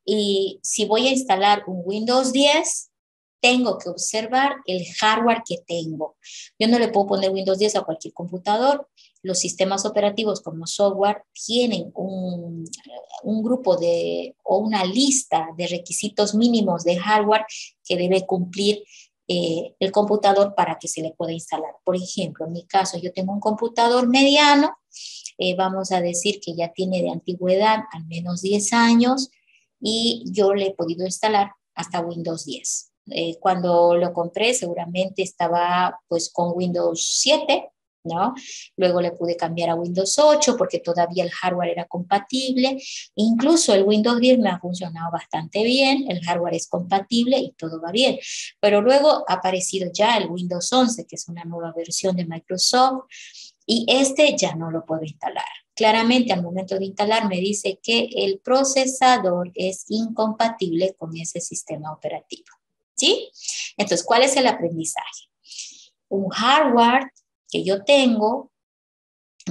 Speaker 1: Y si voy a instalar un Windows 10, tengo que observar el hardware que tengo. Yo no le puedo poner Windows 10 a cualquier computador. Los sistemas operativos como software tienen un grupo o una lista de requisitos mínimos de hardware que debe cumplir el computador para que se le pueda instalar. Por ejemplo, en mi caso, yo tengo un computador mediano, vamos a decir que ya tiene de antigüedad al menos 10 años y yo le he podido instalar hasta Windows 10. Cuando lo compré seguramente estaba pues con Windows 7, ¿no? Luego le pude cambiar a Windows 8 porque todavía el hardware era compatible. Incluso el Windows 10 me ha funcionado bastante bien, el hardware es compatible y todo va bien. Pero luego ha aparecido ya el Windows 11, que es una nueva versión de Microsoft, y este ya no lo puedo instalar. Claramente al momento de instalar me dice que el procesador es incompatible con ese sistema operativo, ¿sí? Entonces, ¿cuál es el aprendizaje? Un hardware que yo tengo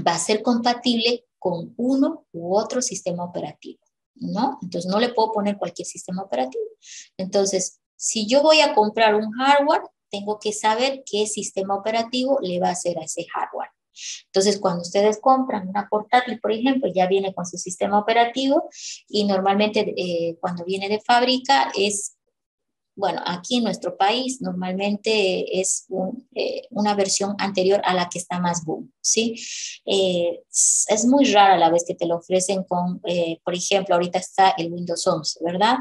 Speaker 1: va a ser compatible con uno u otro sistema operativo, ¿no? Entonces no le puedo poner cualquier sistema operativo. Entonces, si yo voy a comprar un hardware, tengo que saber qué sistema operativo le va a hacer a ese hardware. Entonces, cuando ustedes compran una portátil, por ejemplo, ya viene con su sistema operativo y normalmente cuando viene de fábrica es... Bueno, aquí en nuestro país normalmente es una versión anterior a la que está más boom, ¿sí? Es muy rara la vez que te lo ofrecen con, por ejemplo, ahorita está el Windows 11, ¿verdad?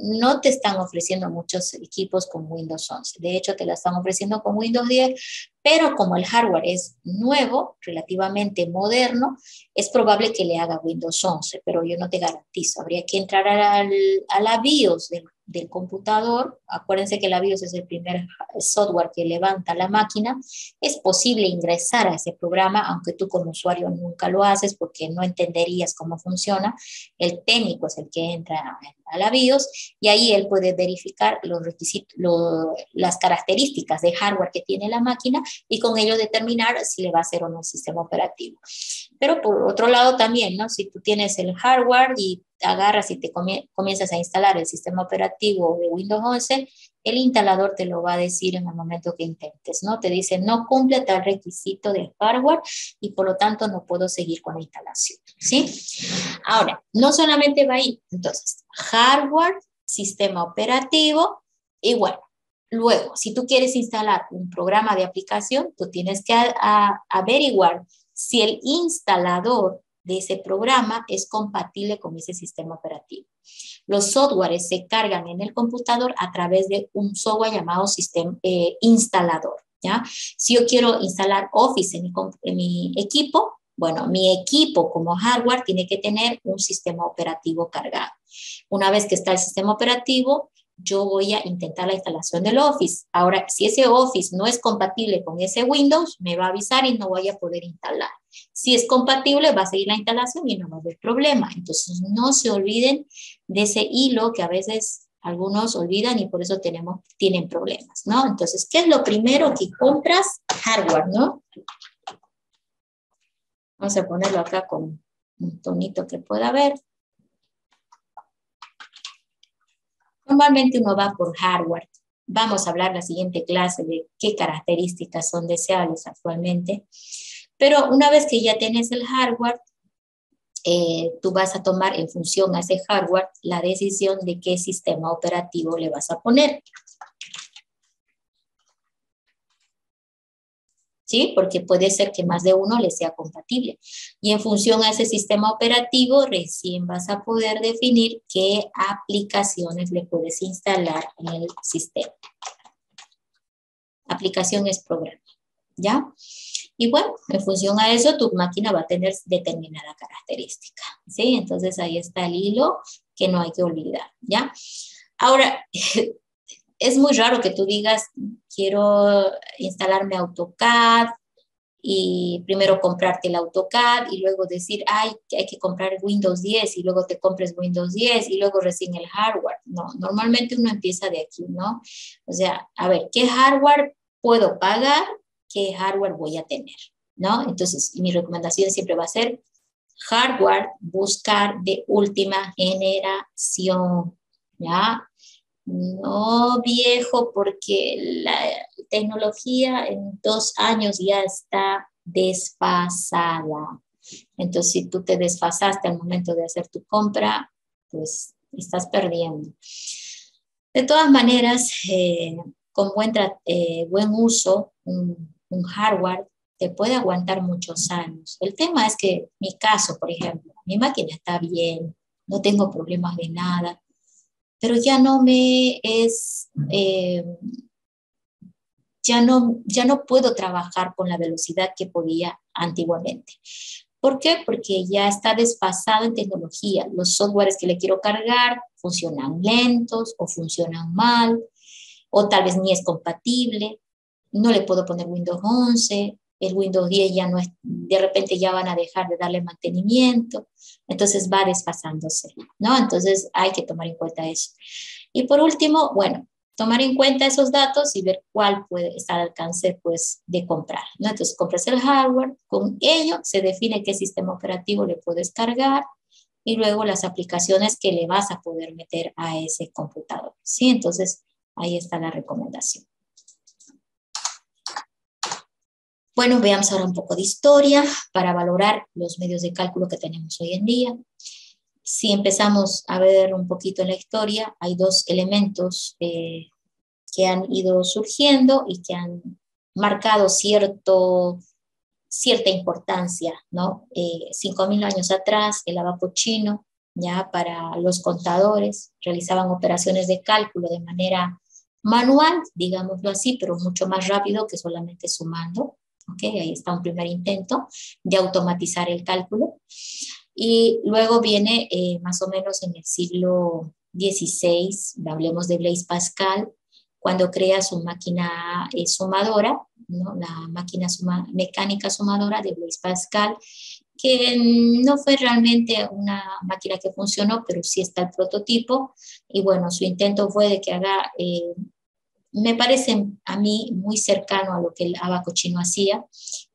Speaker 1: No te están ofreciendo muchos equipos con Windows 11. De hecho, te la están ofreciendo con Windows 10, pero como el hardware es nuevo, relativamente moderno, es probable que le haga Windows 11, pero yo no te garantizo. Habría que entrar a la BIOS del computador. Acuérdense que la BIOS es el primer software que levanta la máquina. Es posible ingresar a ese programa, aunque tú como usuario nunca lo haces porque no entenderías cómo funciona. El técnico es el que entra a la BIOS y ahí él puede verificar los requisitos, las características de hardware que tiene la máquina y con ello determinar si le va a hacer o no un sistema operativo. Pero por otro lado también, ¿no? Si tú tienes el hardware y agarras y te comienzas a instalar el sistema operativo de Windows 11, el instalador te lo va a decir en el momento que intentes, ¿no? Te dice, no cumple tal requisito de hardware y por lo tanto no puedo seguir con la instalación, ¿sí? Ahora, no solamente va ahí, entonces, hardware, sistema operativo y bueno, luego, si tú quieres instalar un programa de aplicación, tú tienes que averiguar si el instalador de ese programa es compatible con ese sistema operativo. Los softwares se cargan en el computador a través de un software llamado sistema instalador, ¿ya? Si yo quiero instalar Office en mi equipo, bueno, mi equipo como hardware tiene que tener un sistema operativo cargado. Una vez que está el sistema operativo, yo voy a intentar la instalación del Office. Ahora, si ese Office no es compatible con ese Windows, me va a avisar y no voy a poder instalar. Si es compatible, va a seguir la instalación y no va a haber problema. Entonces, no se olviden de ese hilo que a veces algunos olvidan y por eso tienen problemas, ¿no? Entonces, ¿qué es lo primero que compras? Hardware, ¿no? Vamos a ponerlo acá con un tonito que pueda ver. Normalmente uno va por hardware. Vamos a hablar la siguiente clase de qué características son deseables actualmente. Pero una vez que ya tienes el hardware, tú vas a tomar en función a ese hardware la decisión de qué sistema operativo le vas a poner. ¿Sí? Porque puede ser que más de uno le sea compatible. Y en función a ese sistema operativo, recién vas a poder definir qué aplicaciones le puedes instalar en el sistema. Aplicación es programa, ¿ya? Y bueno, en función a eso, tu máquina va a tener determinada característica, ¿sí? Entonces ahí está el hilo que no hay que olvidar, ¿ya? Ahora, es muy raro que tú digas, quiero instalarme AutoCAD y primero comprarte el AutoCAD y luego decir, ay, hay que comprar Windows 10 y luego te compres Windows 10 y luego recién el hardware. No, normalmente uno empieza de aquí, ¿no? O sea, a ver, ¿qué hardware puedo pagar? ¿Qué hardware voy a tener? ¿No? Entonces, mi recomendación siempre va a ser hardware, buscar de última generación, ¿ya? No viejo, porque la tecnología en 2 años ya está desfasada. Entonces, si tú te desfasaste al momento de hacer tu compra, pues estás perdiendo. De todas maneras, con buen uso, un hardware te puede aguantar muchos años. El tema es que mi caso, por ejemplo, mi máquina está bien, no tengo problemas de nada, pero ya no ya no puedo trabajar con la velocidad que podía antiguamente. ¿Por qué? Porque ya está desfasado en tecnología. Los softwares que le quiero cargar funcionan lentos o funcionan mal, o tal vez ni es compatible. No le puedo poner Windows 11, el Windows 10 ya no es, de repente ya van a dejar de darle mantenimiento, entonces va desfasándose, ¿no? Entonces hay que tomar en cuenta eso. Y por último, bueno, tomar en cuenta esos datos y ver cuál puede estar al alcance, pues, de comprar, ¿no? Entonces compras el hardware, con ello se define qué sistema operativo le puedes cargar y luego las aplicaciones que le vas a poder meter a ese computador, ¿sí? Entonces ahí está la recomendación. Bueno, veamos ahora un poco de historia para valorar los medios de cálculo que tenemos hoy en día. Si empezamos a ver un poquito en la historia, hay 2 elementos que han ido surgiendo y que han marcado cierta importancia, ¿no? 5.000 años atrás, el abaco chino, ya para los contadores, realizaban operaciones de cálculo de manera manual, digámoslo así, pero mucho más rápido que solamente sumando. Okay, ahí está un primer intento de automatizar el cálculo. Y luego viene más o menos en el siglo XVI, hablemos de Blaise Pascal, cuando crea su máquina sumadora, ¿no? La máquina mecánica sumadora de Blaise Pascal, que no fue realmente una máquina que funcionó, pero sí está el prototipo. Y bueno, su intento fue de que haga... me parece a mí muy cercano a lo que el abaco chino hacía.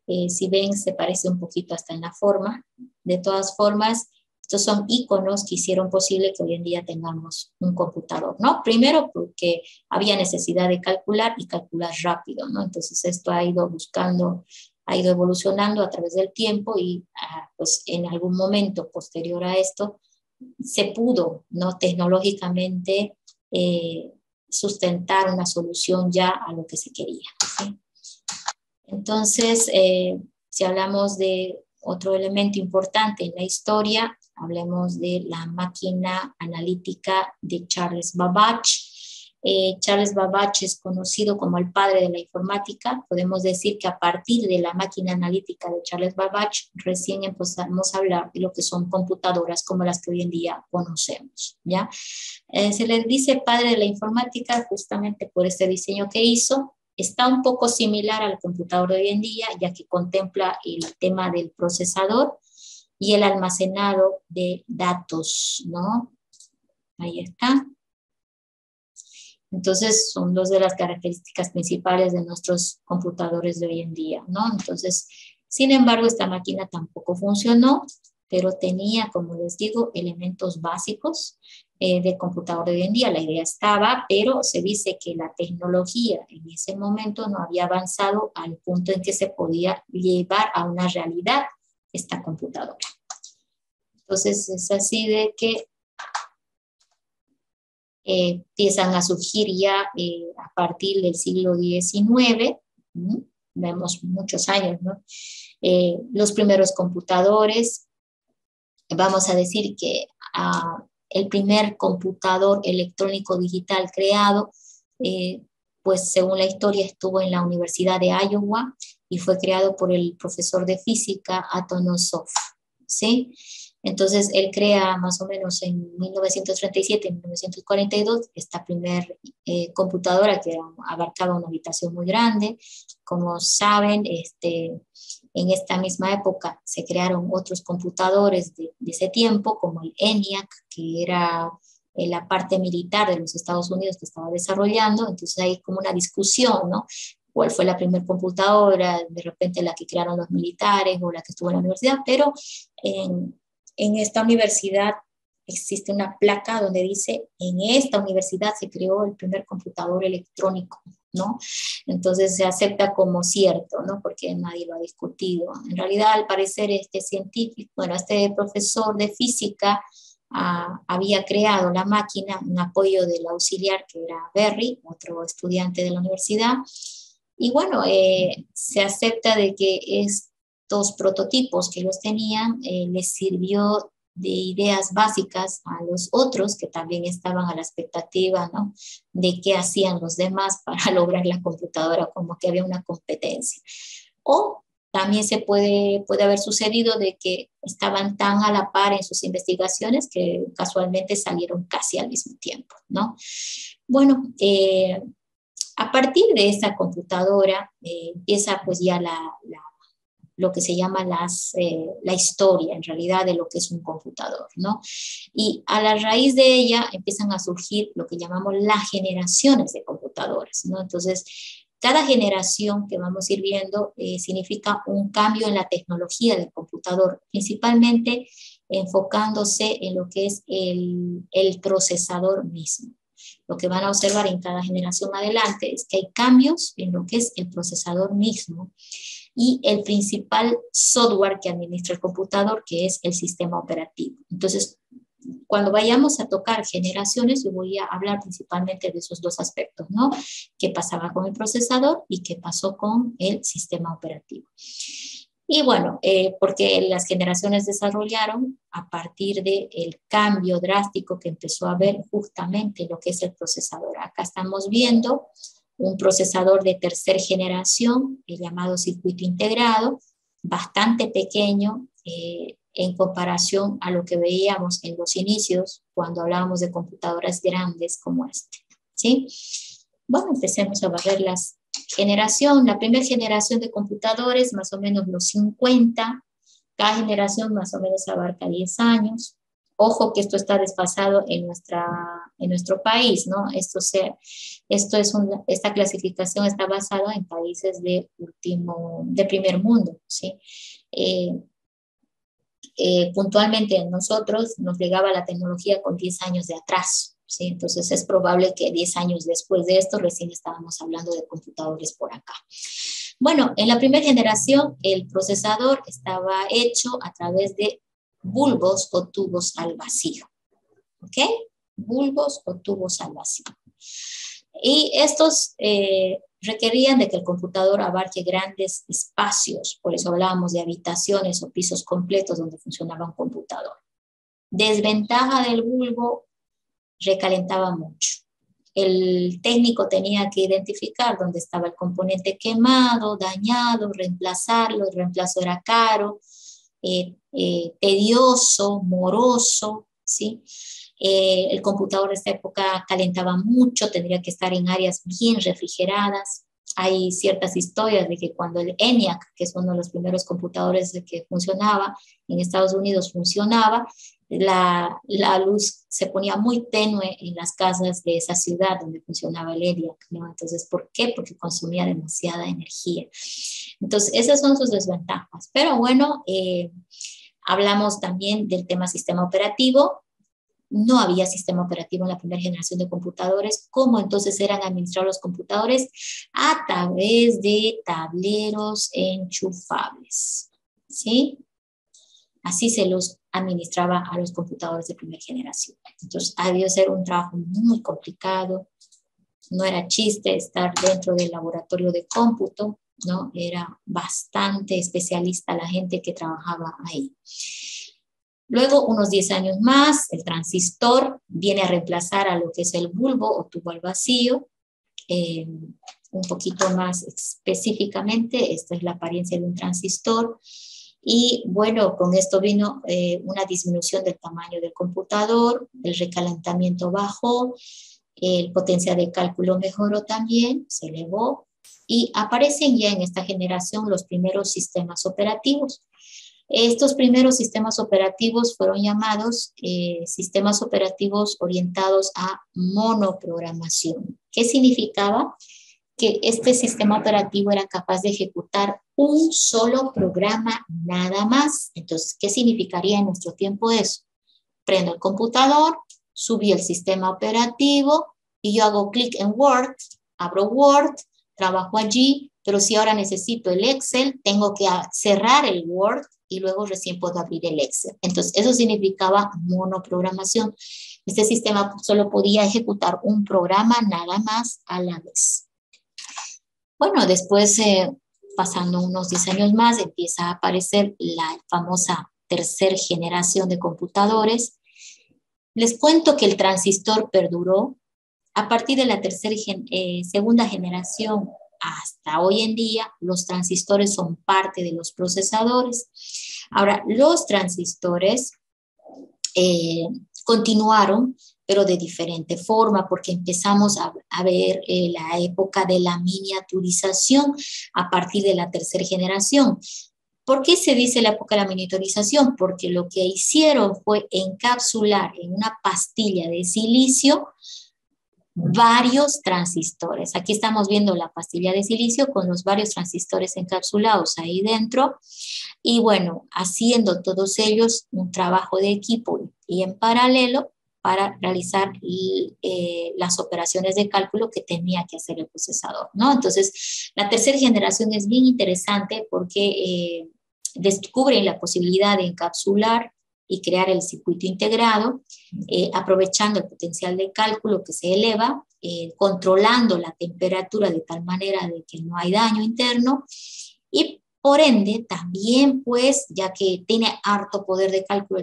Speaker 1: Si ven, se parece un poquito hasta en la forma. De todas formas, Estos son iconos que hicieron posible que hoy en día tengamos un computador, ¿no? Primero porque había necesidad de calcular y calcular rápido, ¿no? Entonces esto ha ido buscando, ha ido evolucionando a través del tiempo y pues en algún momento posterior a esto se pudo, ¿no? Tecnológicamente sustentar una solución ya a lo que se quería, ¿sí? Entonces, si hablamos de otro elemento importante en la historia, hablemos de la máquina analítica de Charles Babbage. Charles Babbage es conocido como el padre de la informática. Podemos decir que a partir de la máquina analítica de Charles Babbage, recién empezamos a hablar de lo que son computadoras como las que hoy en día conocemos, ¿ya? Se le dice padre de la informática justamente por este diseño que hizo. Está un poco similar al computador de hoy en día, ya que contempla el tema del procesador y el almacenado de datos, ¿no? Ahí está. Entonces, son dos de las características principales de nuestros computadores de hoy en día, ¿no? Entonces, sin embargo, esta máquina tampoco funcionó, pero tenía, como les digo, elementos básicos de computador de hoy en día. La idea estaba, pero se dice que la tecnología en ese momento no había avanzado al punto en que se podía llevar a una realidad esta computadora. Entonces, es así de que empiezan a surgir ya a partir del siglo XIX, vemos muchos años, ¿no? Los primeros computadores, vamos a decir que el primer computador electrónico digital creado, pues según la historia estuvo en la Universidad de Iowa y fue creado por el profesor de física Atonov, ¿sí? Entonces, él crea más o menos en 1937, en 1942, esta primer computadora que abarcaba una habitación muy grande. Como saben, en esta misma época se crearon otros computadores de ese tiempo, como el ENIAC, que era la parte militar de los Estados Unidos que estaba desarrollando. Entonces, hay como una discusión, ¿no? ¿Cuál fue la primera computadora? De repente la que crearon los militares o la que estuvo en la universidad, pero en esta universidad existe una placa donde dice, en esta universidad se creó el primer computador electrónico, ¿no? Entonces se acepta como cierto, ¿no? Porque nadie lo ha discutido. En realidad, al parecer, este científico, bueno, este profesor de física había creado la máquina en apoyo del auxiliar que era Berry, otro estudiante de la universidad. Y bueno, se acepta de que estos prototipos que los tenían les sirvió de ideas básicas a los otros que también estaban a la expectativa, ¿no? De qué hacían los demás para lograr la computadora, como que había una competencia. O también puede haber sucedido de que estaban tan a la par en sus investigaciones que casualmente salieron casi al mismo tiempo, ¿no? Bueno, a partir de esta computadora empieza pues ya lo que se llama la historia, en realidad, de lo que es un computador, ¿no? Y a la raíz de ella empiezan a surgir lo que llamamos las generaciones de computadores, ¿no? Entonces, cada generación que vamos a ir viendo significa un cambio en la tecnología del computador, principalmente enfocándose en lo que es el procesador mismo. Lo que van a observar en cada generación adelante es que hay cambios en lo que es el procesador mismo y el principal software que administra el computador, que es el sistema operativo. Entonces, cuando vayamos a tocar generaciones, yo voy a hablar principalmente de esos dos aspectos, ¿no? ¿Qué pasaba con el procesador y qué pasó con el sistema operativo? Y bueno, porque las generaciones desarrollaron a partir del cambio drástico que empezó a haber justamente lo que es el procesador. Acá estamos viendo un procesador de tercera generación, el llamado circuito integrado, bastante pequeño en comparación a lo que veíamos en los inicios cuando hablábamos de computadoras grandes como este, ¿sí? Bueno, empecemos a ver las generación. La primera generación de computadores, más o menos los 50, cada generación más o menos abarca 10 años. Ojo que esto está desfasado en nuestro país, ¿no? Esta clasificación está basada en países de primer mundo, ¿sí? puntualmente nosotros nos llegaba la tecnología con 10 años de atraso, ¿sí? Entonces es probable que 10 años después de esto recién estábamos hablando de computadores por acá. Bueno, en la primera generación el procesador estaba hecho a través de bulbos o tubos al vacío, ¿ok? Bulbos o tubos al vacío. Y estos requerían de que el computador abarque grandes espacios, por eso hablábamos de habitaciones o pisos completos donde funcionaba un computador. Desventaja del bulbo, recalentaba mucho. El técnico tenía que identificar dónde estaba el componente quemado, dañado, reemplazarlo. El reemplazo era caro, tedioso, moroso, ¿sí? El computador de esta época calentaba mucho, tendría que estar en áreas bien refrigeradas. Hay ciertas historias de que cuando el ENIAC, que es uno de los primeros computadores que funcionaba, en Estados Unidos funcionaba, la luz se ponía muy tenue en las casas de esa ciudad donde funcionaba el ENIAC, ¿no? Entonces, ¿por qué? Porque consumía demasiada energía. Entonces, esas son sus desventajas. Pero bueno, hablamos también del tema sistema operativo. No había sistema operativo en la primera generación de computadores. ¿Cómo entonces eran administrados los computadores? A través de tableros enchufables, ¿sí? Así se los administraba a los computadores de primera generación. Entonces, ha debido ser un trabajo muy complicado. No era chiste estar dentro del laboratorio de cómputo, ¿no? Era bastante especialista la gente que trabajaba ahí. Luego, unos 10 años más, el transistor viene a reemplazar a lo que es el bulbo o tubo al vacío. Un poquito más específicamente, esta es la apariencia de un transistor. Y bueno, con esto vino una disminución del tamaño del computador, el recalentamiento bajó, el potencial de cálculo mejoró también, se elevó, y aparecen ya en esta generación los primeros sistemas operativos. Estos primeros sistemas operativos fueron llamados sistemas operativos orientados a monoprogramación. ¿Qué significaba? Que este sistema operativo era capaz de ejecutar un solo programa nada más. Entonces, ¿qué significaría en nuestro tiempo eso? Prendo el computador, subí el sistema operativo y yo hago clic en Word, abro Word, trabajo allí, pero si ahora necesito el Excel, tengo que cerrar el Word y luego recién puedo abrir el Excel. Entonces, eso significaba monoprogramación. Este sistema solo podía ejecutar un programa nada más a la vez. Bueno, después, pasando unos 10 años más, empieza a aparecer la famosa tercera generación de computadores. Les cuento que el transistor perduró. A partir de la segunda generación hasta hoy en día, los transistores son parte de los procesadores. Ahora, los transistores continuaron, pero de diferente forma, porque empezamos a ver la época de la miniaturización a partir de la tercera generación. ¿Por qué se dice la época de la miniaturización? Porque lo que hicieron fue encapsular en una pastilla de silicio varios transistores. Aquí estamos viendo la pastilla de silicio con los varios transistores encapsulados ahí dentro. Y bueno, haciendo todos ellos un trabajo de equipo y en paralelo para realizar las operaciones de cálculo que tenía que hacer el procesador, ¿no? Entonces, la tercera generación es bien interesante porque descubren la posibilidad de encapsular y crear el circuito integrado, aprovechando el potencial de cálculo que se eleva, controlando la temperatura de tal manera de que no hay daño interno y por ende también pues ya que tiene harto poder de cálculo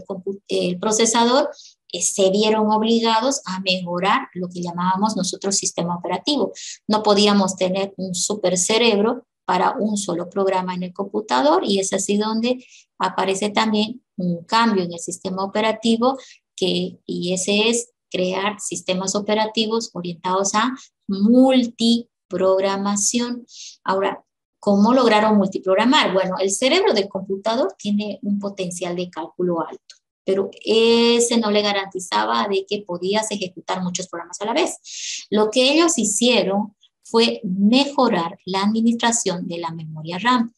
Speaker 1: el procesador, se vieron obligados a mejorar lo que llamábamos nosotros sistema operativo. No podíamos tener un super cerebro para un solo programa en el computador y es así donde aparece también un cambio en el sistema operativo y ese es crear sistemas operativos orientados a multiprogramación. Ahora, ¿cómo lograron multiprogramar? Bueno, el cerebro del computador tiene un potencial de cálculo alto, pero ese no le garantizaba de que podías ejecutar muchos programas a la vez. Lo que ellos hicieron fue mejorar la administración de la memoria RAM.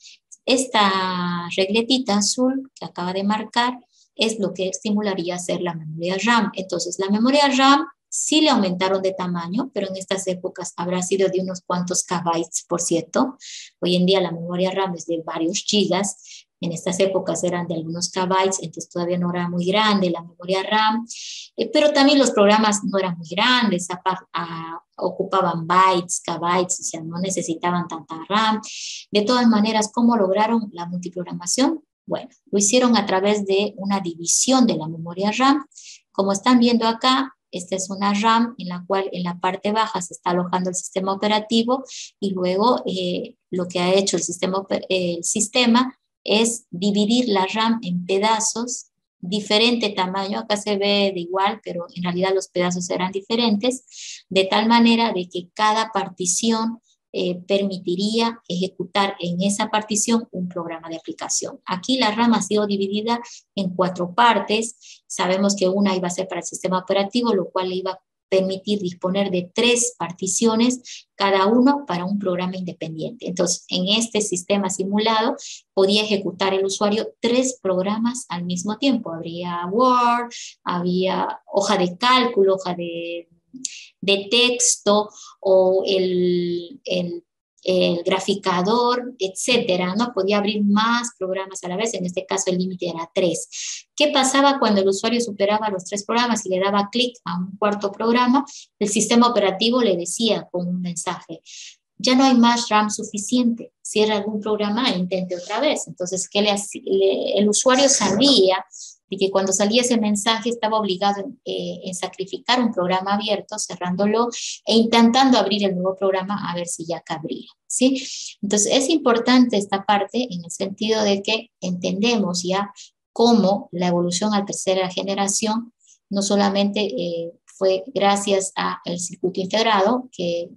Speaker 1: Esta regletita azul que acaba de marcar es lo que estimularía ser la memoria RAM. Entonces, la memoria RAM sí le aumentaron de tamaño, pero en estas épocas habrá sido de unos cuantos kbytes, por cierto. Hoy en día la memoria RAM es de varios gigas. En estas épocas eran de algunos kbytes, entonces todavía no era muy grande la memoria RAM. Pero también los programas no eran muy grandes, ocupaban bytes, kbytes, o sea, no necesitaban tanta RAM. De todas maneras, ¿cómo lograron la multiprogramación? Bueno, lo hicieron a través de una división de la memoria RAM. Como están viendo acá, esta es una RAM en la cual en la parte baja se está alojando el sistema operativo y luego lo que ha hecho el sistema es dividir la RAM en pedazos, diferente tamaño. Acá se ve de igual, pero en realidad los pedazos eran diferentes, de tal manera de que cada partición permitiría ejecutar en esa partición un programa de aplicación. Aquí la RAM ha sido dividida en 4 partes. Sabemos que una iba a ser para el sistema operativo, lo cual le iba a permitir disponer de 3 particiones, cada uno para un programa independiente. Entonces, en este sistema simulado podía ejecutar el usuario 3 programas al mismo tiempo. Habría Word, había hoja de cálculo, hoja de texto o el graficador, etcétera, ¿no? Podía abrir más programas a la vez, en este caso el límite era 3. ¿Qué pasaba cuando el usuario superaba los 3 programas y le daba clic a un cuarto programa? El sistema operativo le decía con un mensaje: ya no hay más RAM suficiente, cierra algún programa e intente otra vez. Entonces, el usuario sabía de que cuando salía ese mensaje estaba obligado en sacrificar un programa abierto, cerrándolo e intentando abrir el nuevo programa a ver si ya cabría, ¿sí? Entonces, es importante esta parte en el sentido de que entendemos ya cómo la evolución a tercera generación no solamente fue gracias al circuito integrado que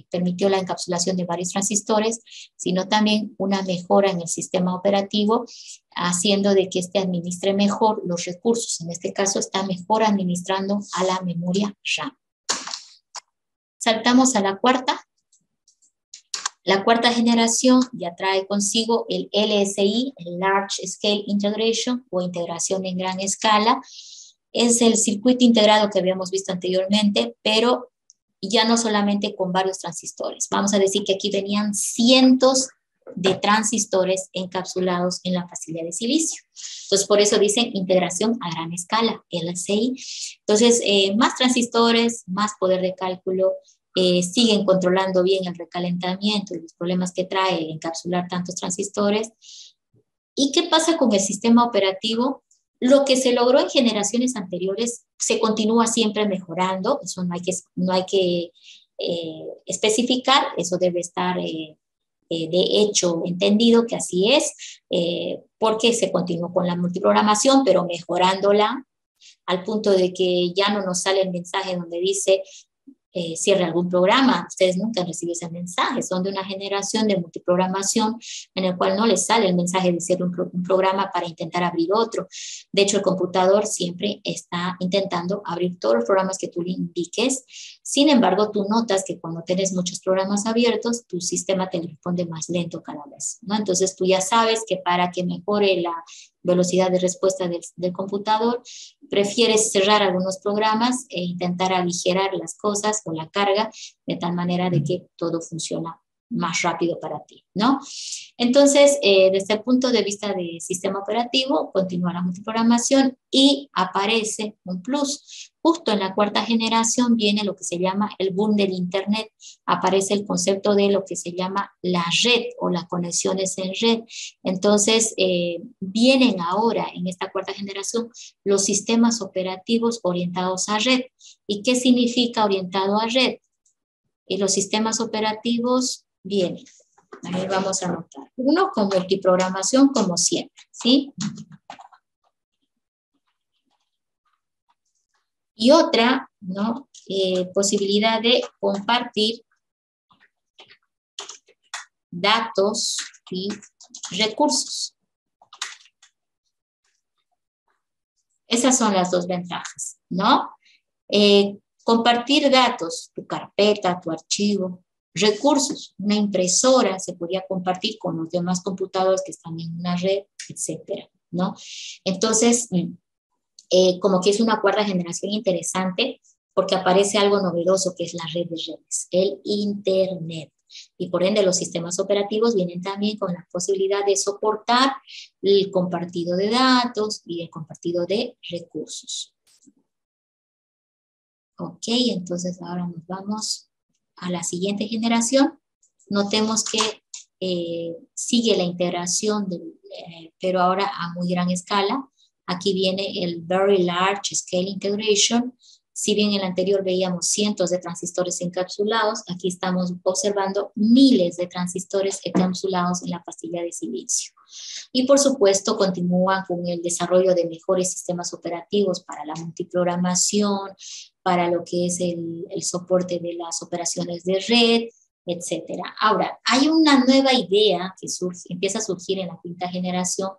Speaker 1: permitió la encapsulación de varios transistores, sino también una mejora en el sistema operativo, haciendo de que éste administre mejor los recursos. En este caso está mejor administrando a la memoria RAM. Saltamos a la cuarta. La cuarta generación ya trae consigo el LSI, el Large Scale Integration, o integración en gran escala. Es el circuito integrado que habíamos visto anteriormente, pero ya no solamente con varios transistores. Vamos a decir que aquí venían cientos de transistores encapsulados en la pastilla de silicio. Entonces, por eso dicen integración a gran escala, LSI. Entonces, más transistores, más poder de cálculo, siguen controlando bien el recalentamiento y los problemas que trae encapsular tantos transistores. ¿Y qué pasa con el sistema operativo? Lo que se logró en generaciones anteriores se continúa siempre mejorando. Eso no hay que especificar, eso debe estar de hecho entendido que así es, porque se continuó con la multiprogramación, pero mejorándola al punto de que ya no nos sale el mensaje donde dice cierre algún programa. Ustedes nunca han recibido ese mensaje. Son de una generación de multiprogramación en el cual no les sale el mensaje de cierre un programa para intentar abrir otro. De hecho, el computador siempre está intentando abrir todos los programas que tú le indiques. Sin embargo, tú notas que cuando tienes muchos programas abiertos, tu sistema te responde más lento cada vez, ¿no? Entonces, tú ya sabes que para que mejore la velocidad de respuesta del computador, prefieres cerrar algunos programas e intentar aligerar las cosas o la carga de tal manera de que todo funciona más rápido para ti, ¿no? Entonces, desde el punto de vista del sistema operativo, continúa la multiprogramación y aparece un plus. Justo en la cuarta generación viene lo que se llama el boom del Internet. Aparece el concepto de lo que se llama la red o las conexiones en red. Entonces, vienen ahora en esta cuarta generación los sistemas operativos orientados a red. ¿Y qué significa orientado a red? Y los sistemas operativos vienen. Ahí vamos a anotar. Uno con multiprogramación como siempre, ¿sí? Y otra, ¿no? Posibilidad de compartir datos y recursos. Esas son las dos ventajas, ¿no? Compartir datos, tu carpeta, tu archivo, recursos. Una impresora se podía compartir con los demás computadores que están en una red, etcétera, ¿no? Entonces, como que es una cuarta generación interesante porque aparece algo novedoso que es la red de redes, el Internet. Y por ende los sistemas operativos vienen también con la posibilidad de soportar el compartido de datos y el compartido de recursos. Ok, entonces ahora nos vamos a la siguiente generación. Notemos que sigue la integración, pero ahora a muy gran escala. Aquí viene el Very Large Scale Integration. Si bien en el anterior veíamos cientos de transistores encapsulados, aquí estamos observando miles de transistores encapsulados en la pastilla de silicio. Y por supuesto continúan con el desarrollo de mejores sistemas operativos para la multiprogramación, para lo que es el soporte de las operaciones de red, etcétera. Ahora, hay una nueva idea que empieza a surgir en la quinta generación,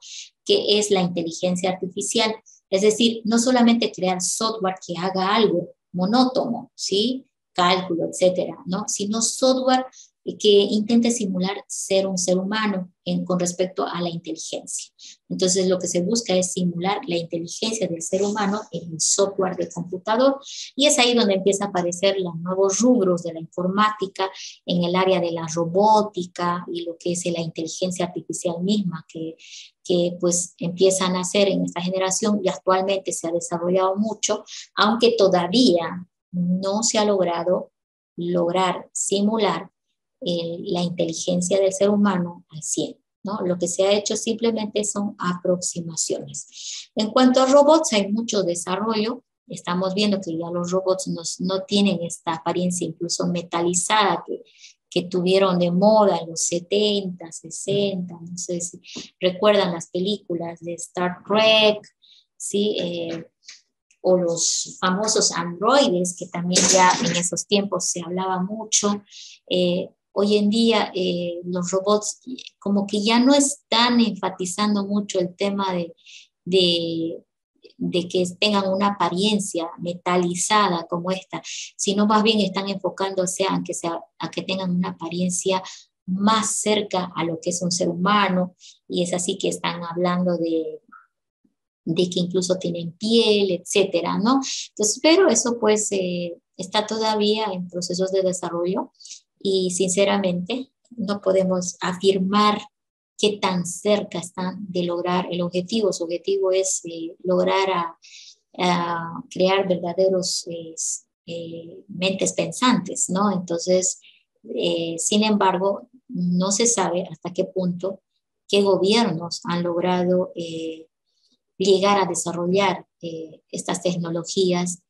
Speaker 1: que es la inteligencia artificial. Es decir, no solamente crear software que haga algo monótono, ¿sí? Cálculo, etcétera, ¿no? Sino software que intente simular ser un ser humano con respecto a la inteligencia. Entonces, lo que se busca es simular la inteligencia del ser humano en el software de computador, y es ahí donde empiezan a aparecer los nuevos rubros de la informática en el área de la robótica y lo que es la inteligencia artificial misma, que pues empiezan a hacer en esta generación y actualmente se ha desarrollado mucho, aunque todavía no se ha logrado simular la inteligencia del ser humano al 100, ¿no? Lo que se ha hecho simplemente son aproximaciones. En cuanto a robots, hay mucho desarrollo. Estamos viendo que ya los robots no tienen esta apariencia incluso metalizada que tuvieron de moda en los 70, 60, no sé si recuerdan las películas de Star Trek, ¿sí? O los famosos androides, que también ya en esos tiempos se hablaba mucho. Hoy en día los robots como que ya no están enfatizando mucho el tema de que tengan una apariencia metalizada como esta, sino más bien están enfocándose a que tengan una apariencia más cerca a lo que es un ser humano, y es así que están hablando de que incluso tienen piel, etcétera, ¿no? Entonces, pero eso pues está todavía en procesos de desarrollo y sinceramente no podemos afirmar qué tan cerca están de lograr el objetivo. Su objetivo es lograr a crear verdaderos mentes pensantes, ¿no? Entonces, sin embargo, no se sabe hasta qué punto qué gobiernos han logrado llegar a desarrollar estas tecnologías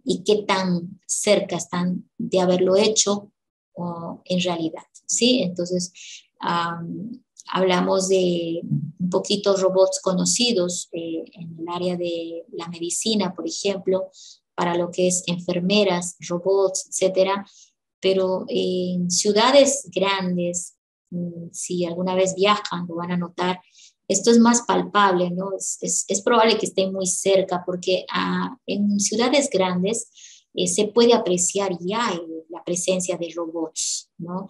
Speaker 1: y qué tan cerca están de haberlo hecho en realidad, ¿sí? Entonces, hablamos de un poquito robots conocidos en el área de la medicina, por ejemplo, para lo que es enfermeras, robots, etcétera, pero en ciudades grandes, si alguna vez viajan, lo van a notar, esto es más palpable, ¿no? Es probable que esté muy cerca porque en ciudades grandes se puede apreciar ya la presencia de robots, ¿no?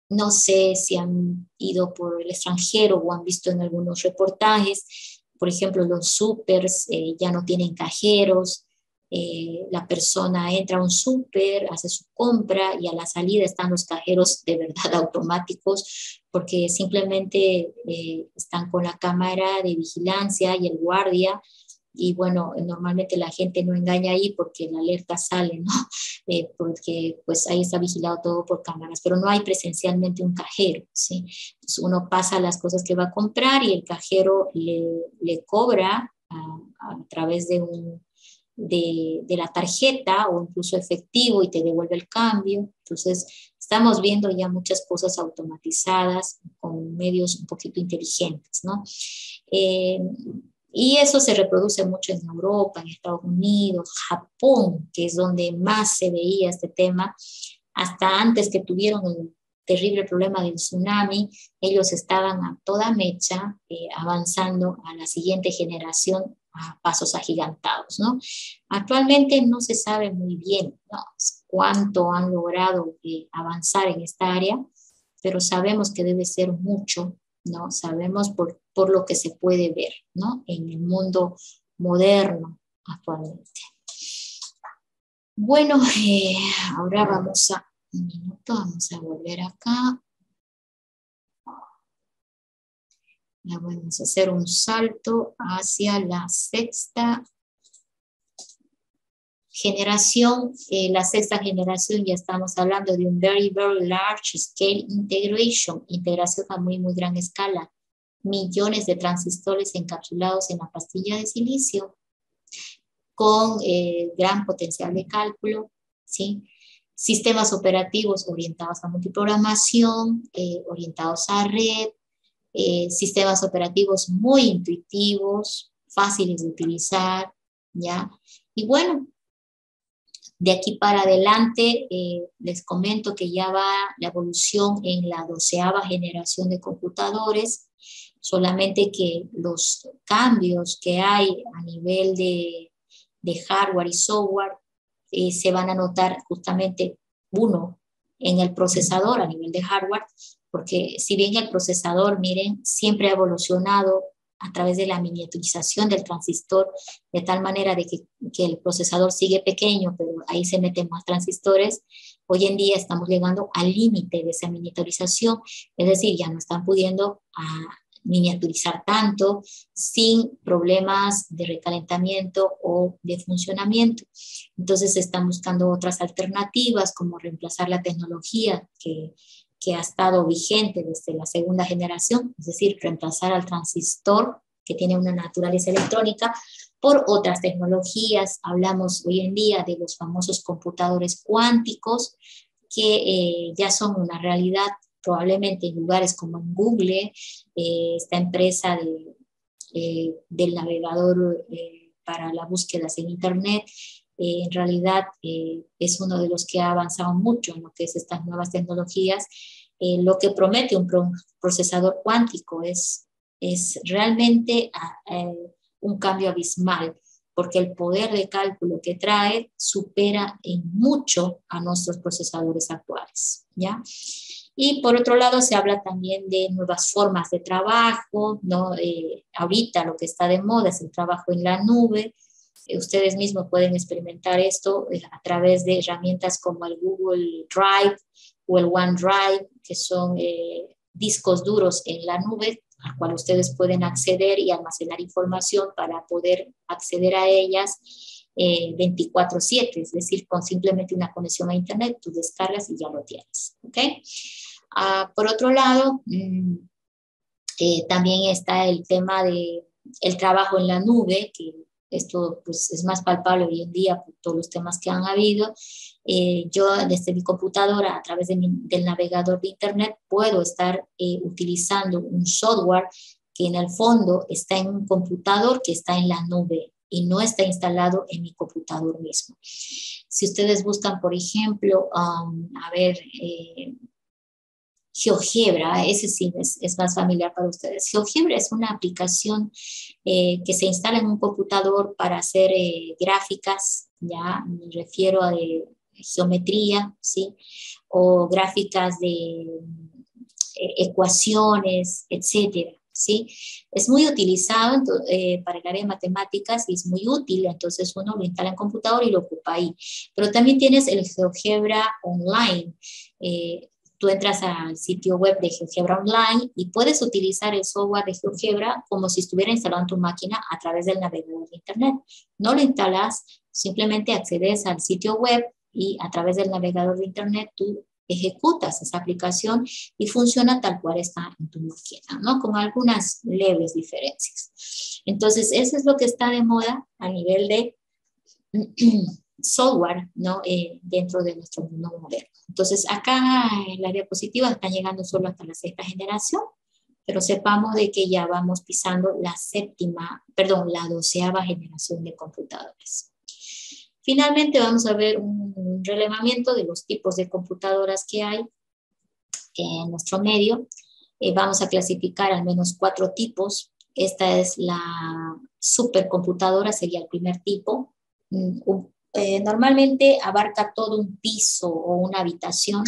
Speaker 1: No sé si han ido por el extranjero o han visto en algunos reportajes, por ejemplo, los supers ya no tienen cajeros. La persona entra a un súper, hace su compra y a la salida están los cajeros de verdad automáticos, porque simplemente están con la cámara de vigilancia y el guardia, y bueno, normalmente la gente no engaña ahí porque la alerta sale, ¿no? Porque pues ahí está vigilado todo por cámaras, pero no hay presencialmente un cajero, ¿sí? Entonces uno pasa las cosas que va a comprar y el cajero le cobra a través de la tarjeta o incluso efectivo y te devuelve el cambio. Entonces, estamos viendo ya muchas cosas automatizadas con medios un poquito inteligentes, ¿no? Y eso se reproduce mucho en Europa, en Estados Unidos, Japón, que es donde más se veía este tema. Hasta antes que tuvieron el terrible problema del tsunami, ellos estaban a toda mecha avanzando a la siguiente generación a pasos agigantados, ¿no? Actualmente no se sabe muy bien, ¿no? cuánto han logrado avanzar en esta área, pero sabemos que debe ser mucho, ¿no? Sabemos por lo que se puede ver, ¿no? En el mundo moderno actualmente. Bueno, ahora vamos a, un minuto, vamos a volver acá. Ya vamos a hacer un salto hacia la sexta generación. La sexta generación ya estamos hablando de un very large scale integration, integración a muy gran escala. Millones de transistores encapsulados en la pastilla de silicio con gran potencial de cálculo, ¿sí? Sistemas operativos orientados a multiprogramación, orientados a red, sistemas operativos muy intuitivos, fáciles de utilizar, ¿ya? Y bueno, de aquí para adelante les comento que ya va la evolución en la 12ª generación de computadores, solamente que los cambios que hay a nivel de hardware y software se van a notar justamente uno en el procesador a nivel de hardware, porque si bien el procesador, miren, siempre ha evolucionado a través de la miniaturización del transistor, de tal manera de que el procesador sigue pequeño, pero ahí se meten más transistores. Hoy en día estamos llegando al límite de esa miniaturización, es decir, ya no están pudiendo miniaturizar tanto sin problemas de recalentamiento o de funcionamiento. Entonces están buscando otras alternativas, como reemplazar la tecnología que ha estado vigente desde la segunda generación, es decir, reemplazar al transistor que tiene una naturaleza electrónica por otras tecnologías. Hablamos hoy en día de los famosos computadores cuánticos que ya son una realidad probablemente en lugares como en Google, esta empresa del navegador para las búsquedas en Internet. En realidad es uno de los que ha avanzado mucho en lo que es estas nuevas tecnologías. Lo que promete un procesador cuántico es realmente un cambio abismal, porque el poder de cálculo que trae supera en mucho a nuestros procesadores actuales, ¿ya? Y por otro lado se habla también de nuevas formas de trabajo, ¿no? Ahorita lo que está de moda es el trabajo en la nube. Ustedes mismos pueden experimentar esto a través de herramientas como el Google Drive o el OneDrive, que son discos duros en la nube, al cual ustedes pueden acceder y almacenar información para poder acceder a ellas 24/7, es decir, con simplemente una conexión a Internet, tú descargas y ya lo tienes, ¿ok? Por otro lado, también está el tema de el trabajo en la nube, que esto pues, es más palpable hoy en día por todos los temas que han habido. Yo desde mi computadora, a través del navegador de Internet, puedo estar utilizando un software que en el fondo está en un computador que está en la nube y no está instalado en mi computador mismo. Si ustedes buscan, por ejemplo, GeoGebra, ese sí es más familiar para ustedes. GeoGebra es una aplicación que se instala en un computador para hacer gráficas, ya me refiero a geometría, ¿sí? O gráficas de ecuaciones, etcétera, ¿sí? Es muy utilizado para el área de matemáticas y es muy útil, entonces uno lo instala en computador y lo ocupa ahí. Pero también tienes el GeoGebra Online. Tú entras al sitio web de GeoGebra Online y puedes utilizar el software de GeoGebra como si estuviera instalado en tu máquina a través del navegador de Internet. No lo instalas, simplemente accedes al sitio web y a través del navegador de Internet tú ejecutas esa aplicación y funciona tal cual está en tu máquina, ¿no? Con algunas leves diferencias. Entonces, eso es lo que está de moda a nivel de software, ¿no? Dentro de nuestro mundo moderno. Entonces, acá en las diapositivas están llegando solo hasta la sexta generación, pero sepamos de que ya vamos pisando la 12ª generación de computadores. Finalmente, vamos a ver un relevamiento de los tipos de computadoras que hay en nuestro medio. Vamos a clasificar al menos 4 tipos. Esta es la supercomputadora, sería el primer tipo. normalmente abarca todo un piso o una habitación.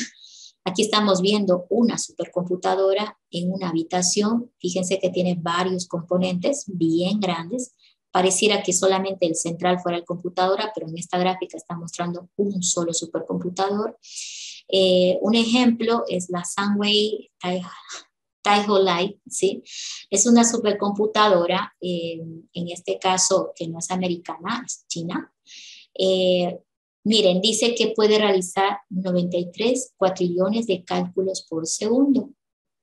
Speaker 1: Aquí estamos viendo una supercomputadora en una habitación. Fíjense que tiene varios componentes bien grandes. Pareciera que solamente el central fuera el computadora, pero en esta gráfica está mostrando un solo supercomputador. Un ejemplo es la Sunway Taiho Light, ¿sí? Es una supercomputadora, en este caso que no es americana, es china. Miren, dice que puede realizar 93 cuatrillones de cálculos por segundo.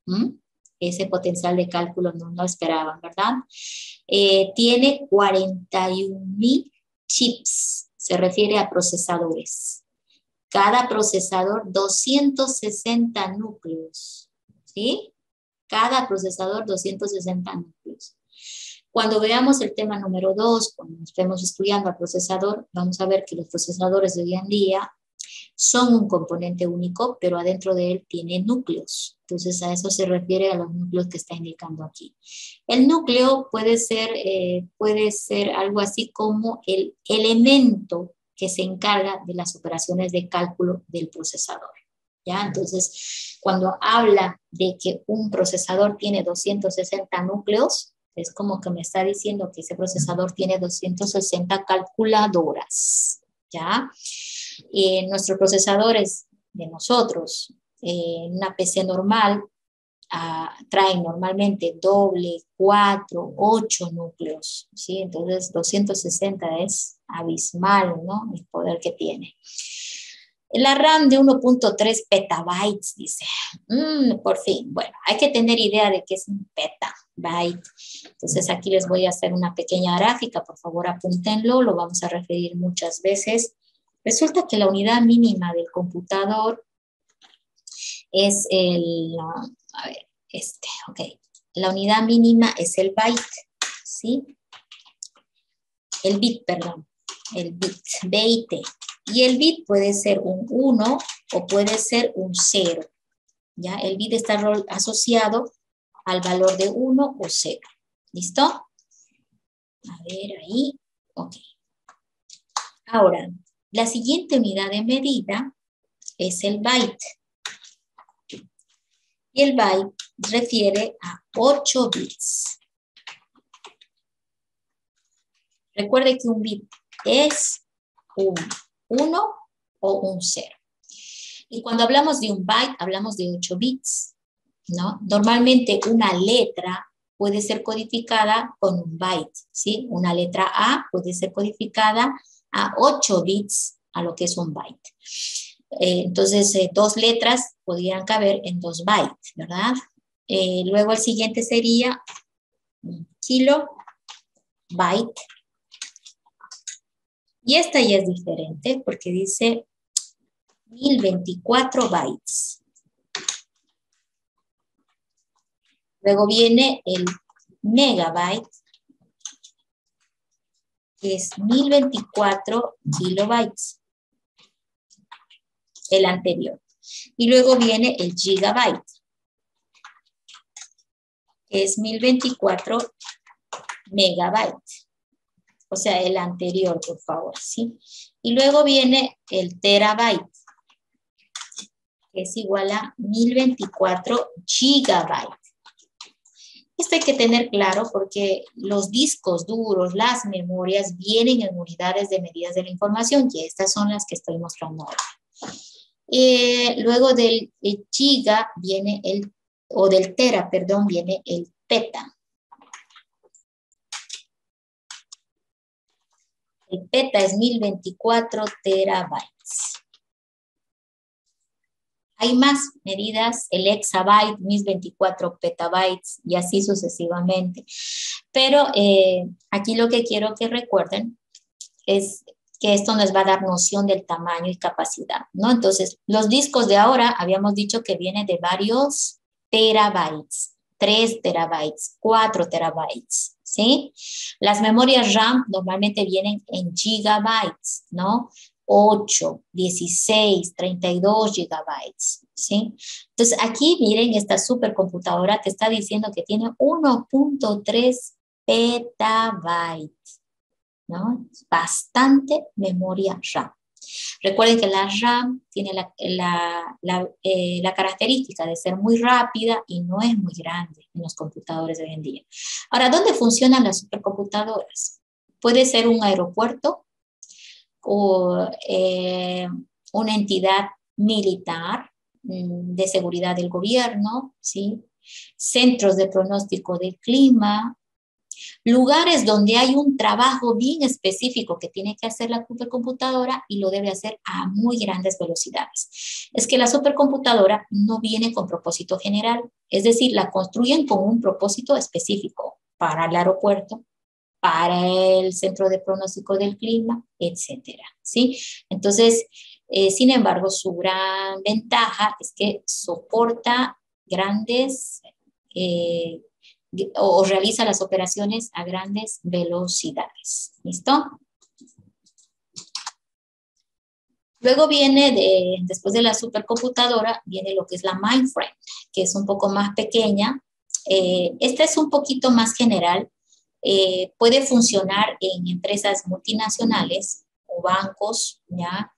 Speaker 1: ¿Mm? Ese potencial de cálculo no lo esperaban, ¿verdad? Tiene 41,000 chips, se refiere a procesadores. Cada procesador 260 núcleos, ¿sí? Cada procesador 260 núcleos. Cuando veamos el tema número 2, cuando estemos estudiando al procesador, vamos a ver que los procesadores de hoy en día son un componente único, pero adentro de él tiene núcleos. Entonces a eso se refiere a los núcleos que está indicando aquí. El núcleo puede ser algo así como el elemento que se encarga de las operaciones de cálculo del procesador. ¿Ya? Entonces, cuando habla de que un procesador tiene 260 núcleos, es como que me está diciendo que ese procesador tiene 260 calculadoras, ¿ya? Nuestros procesadores de nosotros, una PC normal, traen normalmente doble, 4, 8 núcleos, ¿sí? Entonces 260 es abismal, ¿no? El poder que tiene. La RAM de 1.3 petabytes, dice. Por fin, bueno, hay que tener idea de qué es un petabyte. Entonces aquí les voy a hacer una pequeña gráfica, por favor apúntenlo, lo vamos a referir muchas veces. Resulta que la unidad mínima del computador es la unidad mínima es el byte, ¿sí? El bit, perdón, el bit, y el bit puede ser un 1 o puede ser un 0, ¿ya? El bit está asociado al valor de 1 o 0, ¿listo? A ver ahí, ok. Ahora, la siguiente unidad de medida es el byte. Y el byte refiere a 8 bits. Recuerde que un bit es un 1 o un 0. Y cuando hablamos de un byte, hablamos de 8 bits, ¿no? Normalmente una letra puede ser codificada con un byte, ¿sí? Una letra A puede ser codificada a 8 bits a lo que es un byte. Entonces, 2 letras podrían caber en 2 bytes, ¿verdad? Luego el siguiente sería un kilobyte. Y esta ya es diferente porque dice 1024 bytes. Luego viene el megabyte, que es 1024 kilobytes. El anterior. Y luego viene el gigabyte, que es 1024 megabytes. O sea, el anterior, por favor, ¿sí? Y luego viene el terabyte, que es igual a 1024 gigabytes. Esto hay que tener claro porque los discos duros, las memorias, vienen en unidades de medidas de la información, y estas son las que estoy mostrando ahora. Luego del giga viene del tera, perdón, viene el peta. El peta es 1024 terabytes. Hay más medidas, el exabyte, 1024 petabytes y así sucesivamente. Pero aquí lo que quiero que recuerden es que esto nos va a dar noción del tamaño y capacidad, ¿no? Entonces, los discos de ahora habíamos dicho que vienen de varios terabytes, 3 terabytes, 4 terabytes, ¿sí? Las memorias RAM normalmente vienen en gigabytes, ¿no? 8, 16, 32 gigabytes, ¿sí? Entonces, aquí miren esta supercomputadora que está diciendo que tiene 1.3 petabytes. ¿no? Bastante memoria RAM. Recuerden que la RAM tiene la característica de ser muy rápida y no es muy grande en los computadores de hoy en día. Ahora, ¿dónde funcionan las supercomputadoras? Puede ser un aeropuerto o una entidad militar de seguridad del gobierno, ¿sí? Centros de pronóstico del clima, lugares donde hay un trabajo bien específico que tiene que hacer la supercomputadora y lo debe hacer a muy grandes velocidades. Es que la supercomputadora no viene con propósito general, es decir, la construyen con un propósito específico para el aeropuerto, para el centro de pronóstico del clima, etcétera, ¿sí? Entonces, sin embargo, su gran ventaja es que soporta grandes o realiza las operaciones a grandes velocidades. ¿Listo? Luego viene, después de la supercomputadora, viene lo que es la mainframe, que es un poco más pequeña. Esta es un poquito más general. Puede funcionar en empresas multinacionales o bancos, ¿ya?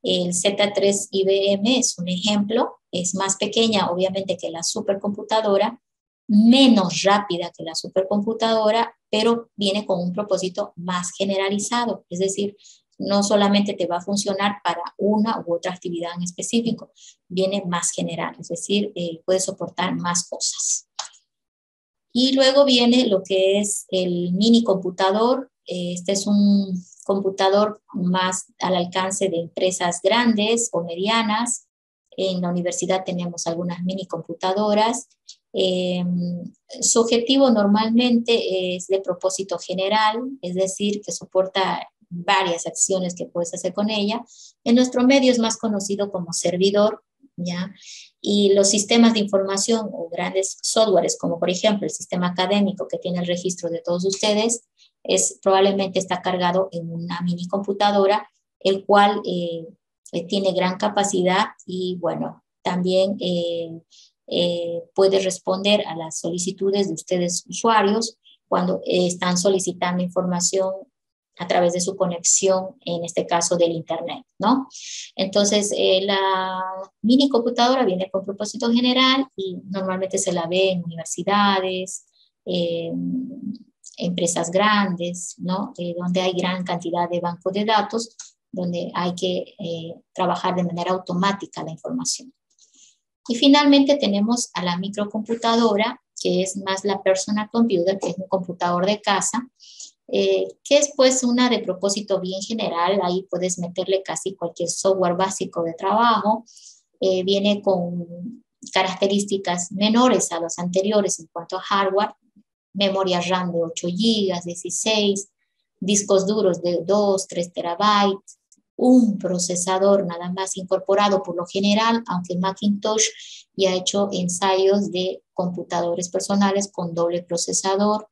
Speaker 1: El Z3 IBM es un ejemplo. Es más pequeña, obviamente, que la supercomputadora, menos rápida que la supercomputadora, pero viene con un propósito más generalizado, es decir, no solamente te va a funcionar para una u otra actividad en específico, viene más general, es decir, puede soportar más cosas. Y luego viene lo que es el mini computador. Este es un computador más al alcance de empresas grandes o medianas. En la universidad tenemos algunas mini computadoras. Su objetivo normalmente es de propósito general, es decir, que soporta varias acciones que puedes hacer con ella. En nuestro medio es más conocido como servidor, ¿ya? Y los sistemas de información o grandes softwares, como por ejemplo el sistema académico que tiene el registro de todos ustedes, probablemente está cargado en una mini computadora, el cual tiene gran capacidad y bueno, también puede responder a las solicitudes de ustedes usuarios cuando están solicitando información a través de su conexión, en este caso del internet, ¿no? Entonces, la mini computadora viene con propósito general y normalmente se la ve en universidades, empresas grandes, ¿no? Donde hay gran cantidad de bancos de datos, donde hay que trabajar de manera automática la información. Y finalmente tenemos a la microcomputadora, que es más la personal computer, que es un computador de casa, que es pues una de propósito bien general. Ahí puedes meterle casi cualquier software básico de trabajo. Viene con características menores a las anteriores en cuanto a hardware, memoria RAM de 8 GB, 16, discos duros de 2, 3 terabytes, un procesador nada más incorporado por lo general, aunque Macintosh ya ha hecho ensayos de computadores personales con doble procesador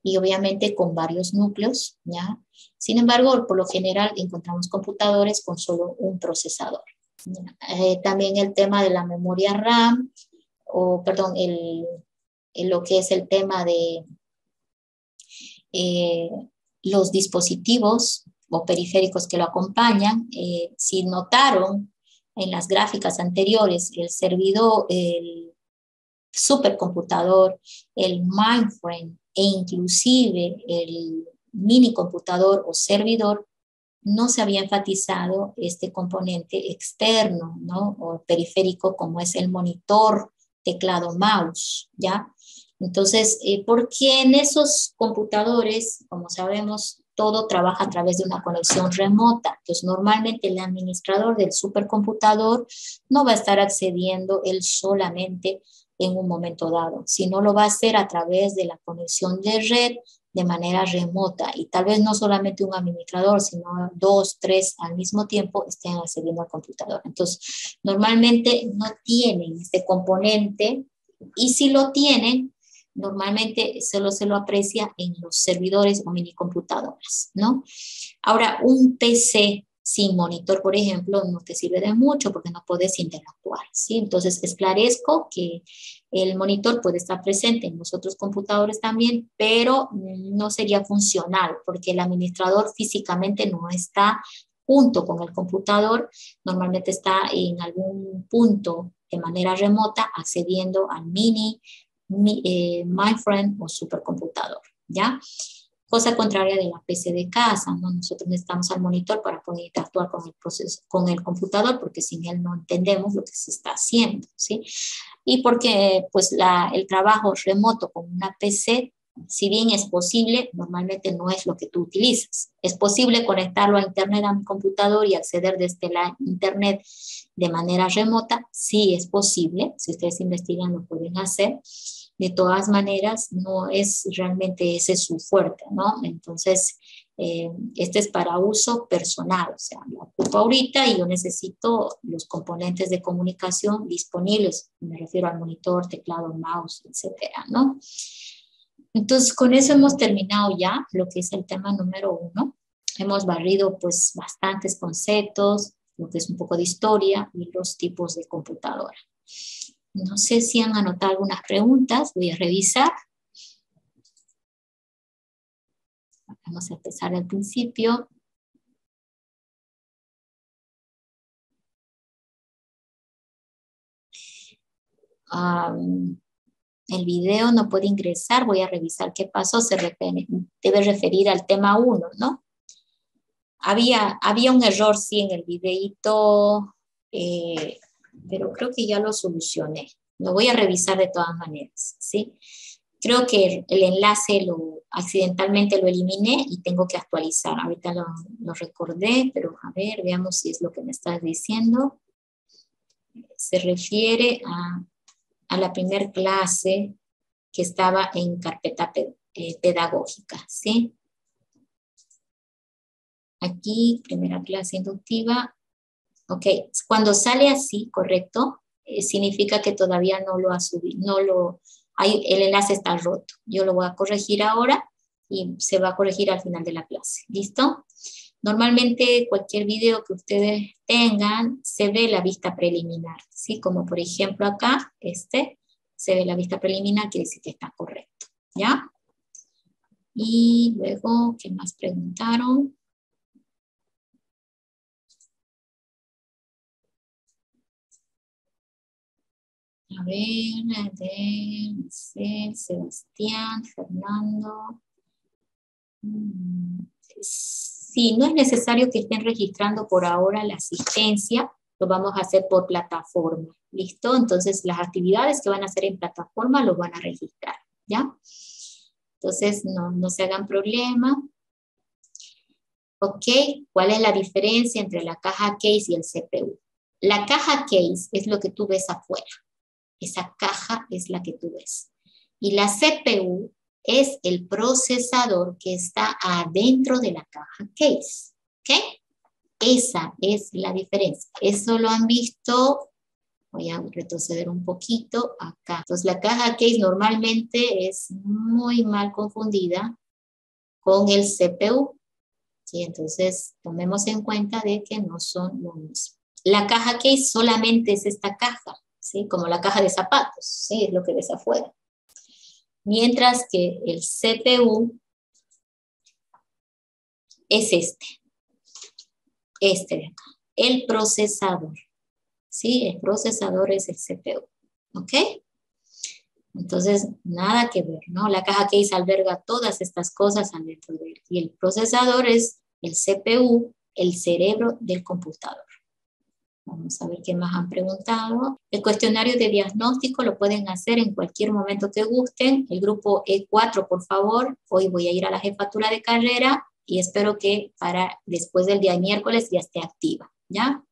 Speaker 1: y obviamente con varios núcleos, ¿ya? Sin embargo, por lo general encontramos computadores con solo un procesador. También el tema de la memoria RAM, o perdón, lo que es el tema de los dispositivos o periféricos que lo acompañan. Si notaron en las gráficas anteriores, el servidor, el supercomputador, el mainframe e inclusive el mini computador o servidor, no se había enfatizado este componente externo, ¿no? O periférico como es el monitor, teclado, mouse, ¿ya? Entonces, porque en esos computadores, como sabemos, todo trabaja a través de una conexión remota. Entonces, normalmente el administrador del supercomputador no va a estar accediendo él solamente en un momento dado, sino lo va a hacer a través de la conexión de red de manera remota, y tal vez no solamente un administrador, sino 2, 3 al mismo tiempo estén accediendo al computador. Entonces, normalmente no tienen este componente, y si lo tienen, normalmente solo se lo aprecia en los servidores o minicomputadoras, ¿no? Ahora, un PC sin monitor, por ejemplo, no te sirve de mucho porque no puedes interactuar, ¿sí? Entonces, esclarezco que El monitor puede estar presente en los otros computadores también, pero no sería funcional porque el administrador físicamente no está junto con el computador, normalmente está en algún punto de manera remota accediendo al MindFriend o supercomputador, ¿ya? Cosa contraria de la PC de casa, ¿no? Nosotros necesitamos al monitor para poder interactuar con el proceso, con el computador, porque sin él no entendemos lo que se está haciendo, ¿sí? Y porque pues el trabajo remoto con una PC, si bien es posible, normalmente no es lo que tú utilizas. Es posible conectarlo a internet a mi computador y acceder desde la internet de manera remota, sí es posible, si ustedes investigan lo pueden hacer. De todas maneras, no es realmente ese su fuerte, ¿no? Entonces, este es para uso personal, o sea, lo ocupo ahorita y yo necesito los componentes de comunicación disponibles, me refiero al monitor, teclado, mouse, etcétera, ¿no? Entonces, con eso hemos terminado ya lo que es el tema número 1. Hemos barrido, pues, bastantes conceptos, lo que es un poco de historia y los tipos de computadora. No sé si han anotado algunas preguntas, voy a revisar. Vamos a empezar al principio. El video no puede ingresar, voy a revisar qué pasó, debe referir al tema 1, ¿no? Había un error, sí, en el videíto, pero creo que ya lo solucioné. Lo voy a revisar de todas maneras, ¿sí? Creo que el enlace accidentalmente lo eliminé y tengo que actualizar. Ahorita lo recordé, pero a ver, veamos si es lo que me estás diciendo. Se refiere a la primera clase que estaba en carpeta pedagógica, ¿sí? Aquí, primera clase inductiva. Ok, cuando sale así, correcto, significa que todavía no lo ha subido, el enlace está roto. Yo lo voy a corregir ahora y se va a corregir al final de la clase. ¿Listo? Normalmente cualquier video que ustedes tengan se ve la vista preliminar, ¿sí? Como por ejemplo acá, se ve la vista preliminar, quiere decir que está correcto, ¿ya? Y luego, ¿qué más preguntaron? A ver, Sebastián, Fernando. Sí, no es necesario que estén registrando por ahora la asistencia, lo vamos a hacer por plataforma, ¿listo? Entonces las actividades que van a hacer en plataforma los van a registrar, ¿ya? Entonces no se hagan problema. Ok, ¿cuál es la diferencia entre la caja case y el CPU? La caja case es lo que tú ves afuera. Esa caja es la que tú ves. Y la CPU es el procesador que está adentro de la caja case. ¿Ok? Esa es la diferencia. Eso lo han visto. Voy a retroceder un poquito acá. Entonces la caja case normalmente es muy mal confundida con el CPU. ¿Sí? Entonces tomemos en cuenta de que no son lo mismo. La caja case solamente es esta caja. ¿Sí? Como la caja de zapatos, ¿sí? Es lo que ves afuera. Mientras que el CPU es este de acá, el procesador, ¿sí? El procesador es el CPU, ¿ok? Entonces, nada que ver, ¿no? La caja case alberga todas estas cosas adentro de él, y el procesador es el CPU, el cerebro del computador. Vamos a ver qué más han preguntado. El cuestionario de diagnóstico lo pueden hacer en cualquier momento que gusten. El grupo E4, por favor. Hoy voy a ir a la jefatura de carrera y espero que para después del día de miércoles ya esté activa, ¿ya?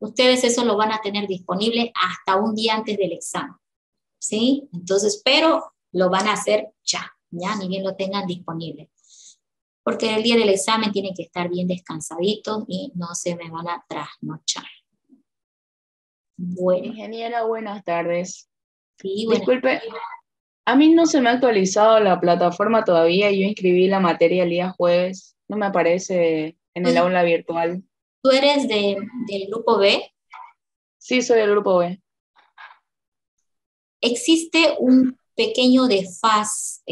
Speaker 1: Ustedes eso lo van a tener disponible hasta un día antes del examen, ¿sí? Entonces, pero lo van a hacer ya, ni bien lo tengan disponible. Porque el día del examen tienen que estar bien descansaditos y no se me van a trasnochar.
Speaker 3: Bueno. Ingeniera, buenas tardes.
Speaker 1: Sí,
Speaker 3: disculpe, a mí no se me ha actualizado la plataforma todavía. Yo inscribí la materia el día jueves. No me aparece en el aula virtual.
Speaker 1: ¿Tú eres del grupo B?
Speaker 3: Sí, soy del grupo B.
Speaker 1: existe un pequeño desfase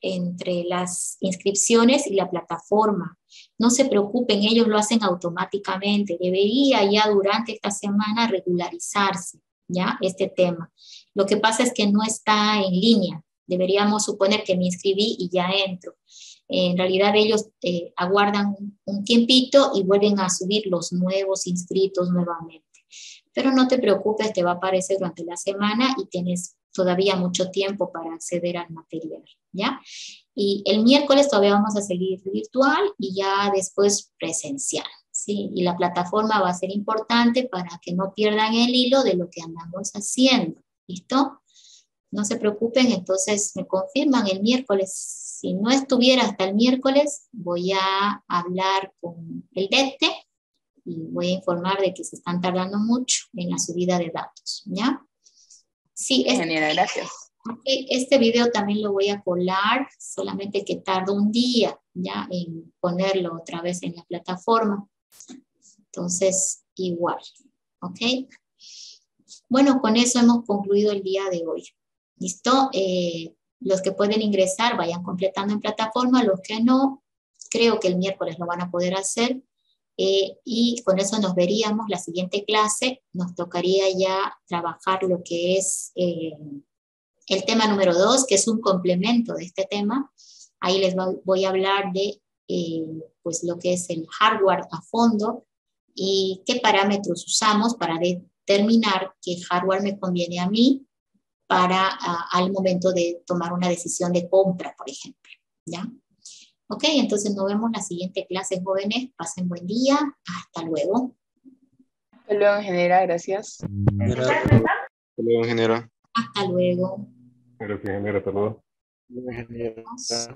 Speaker 1: entre las inscripciones y la plataforma. No se preocupen, ellos lo hacen automáticamente. Debería ya durante esta semana regularizarse, ¿ya? Este tema. Lo que pasa es que no está en línea. Deberíamos suponer que me inscribí y ya entro. En realidad ellos aguardan un tiempito y vuelven a subir los nuevos inscritos nuevamente. Pero no te preocupes, te va a aparecer durante la semana y tienes todavía mucho tiempo para acceder al material, ¿ya? Y el miércoles todavía vamos a seguir virtual y ya después presencial, ¿sí? Y la plataforma va a ser importante para que no pierdan el hilo de lo que andamos haciendo, ¿listo? No se preocupen, entonces me confirman el miércoles. Si no estuviera hasta el miércoles, voy a hablar con el DETE y voy a informar de que se están tardando mucho en la subida de datos, ¿ya? Sí,
Speaker 3: Genial, gracias.
Speaker 1: Okay, este video también lo voy a colar, solamente que tarda un día, ¿ya? En ponerlo otra vez en la plataforma. Entonces, igual, ¿ok? Bueno, con eso hemos concluido el día de hoy. ¿Listo? Los que pueden ingresar vayan completando en plataforma, los que no, creo que el miércoles lo van a poder hacer. Y con eso nos veríamos la siguiente clase. Nos tocaría ya trabajar lo que es el tema número 2, que es un complemento de este tema. Ahí les voy a hablar de pues lo que es el hardware a fondo y qué parámetros usamos para determinar qué hardware me conviene a mí para al momento de tomar una decisión de compra, por ejemplo, ¿ya? Ok, entonces nos vemos en la siguiente clase, jóvenes. Pasen buen día. Hasta luego.
Speaker 3: Hasta luego, ingeniera, gracias.
Speaker 4: Hasta luego, ingeniero.
Speaker 1: Hasta luego.
Speaker 4: Gracias, ingeniero. Hasta luego.
Speaker 1: Adiós.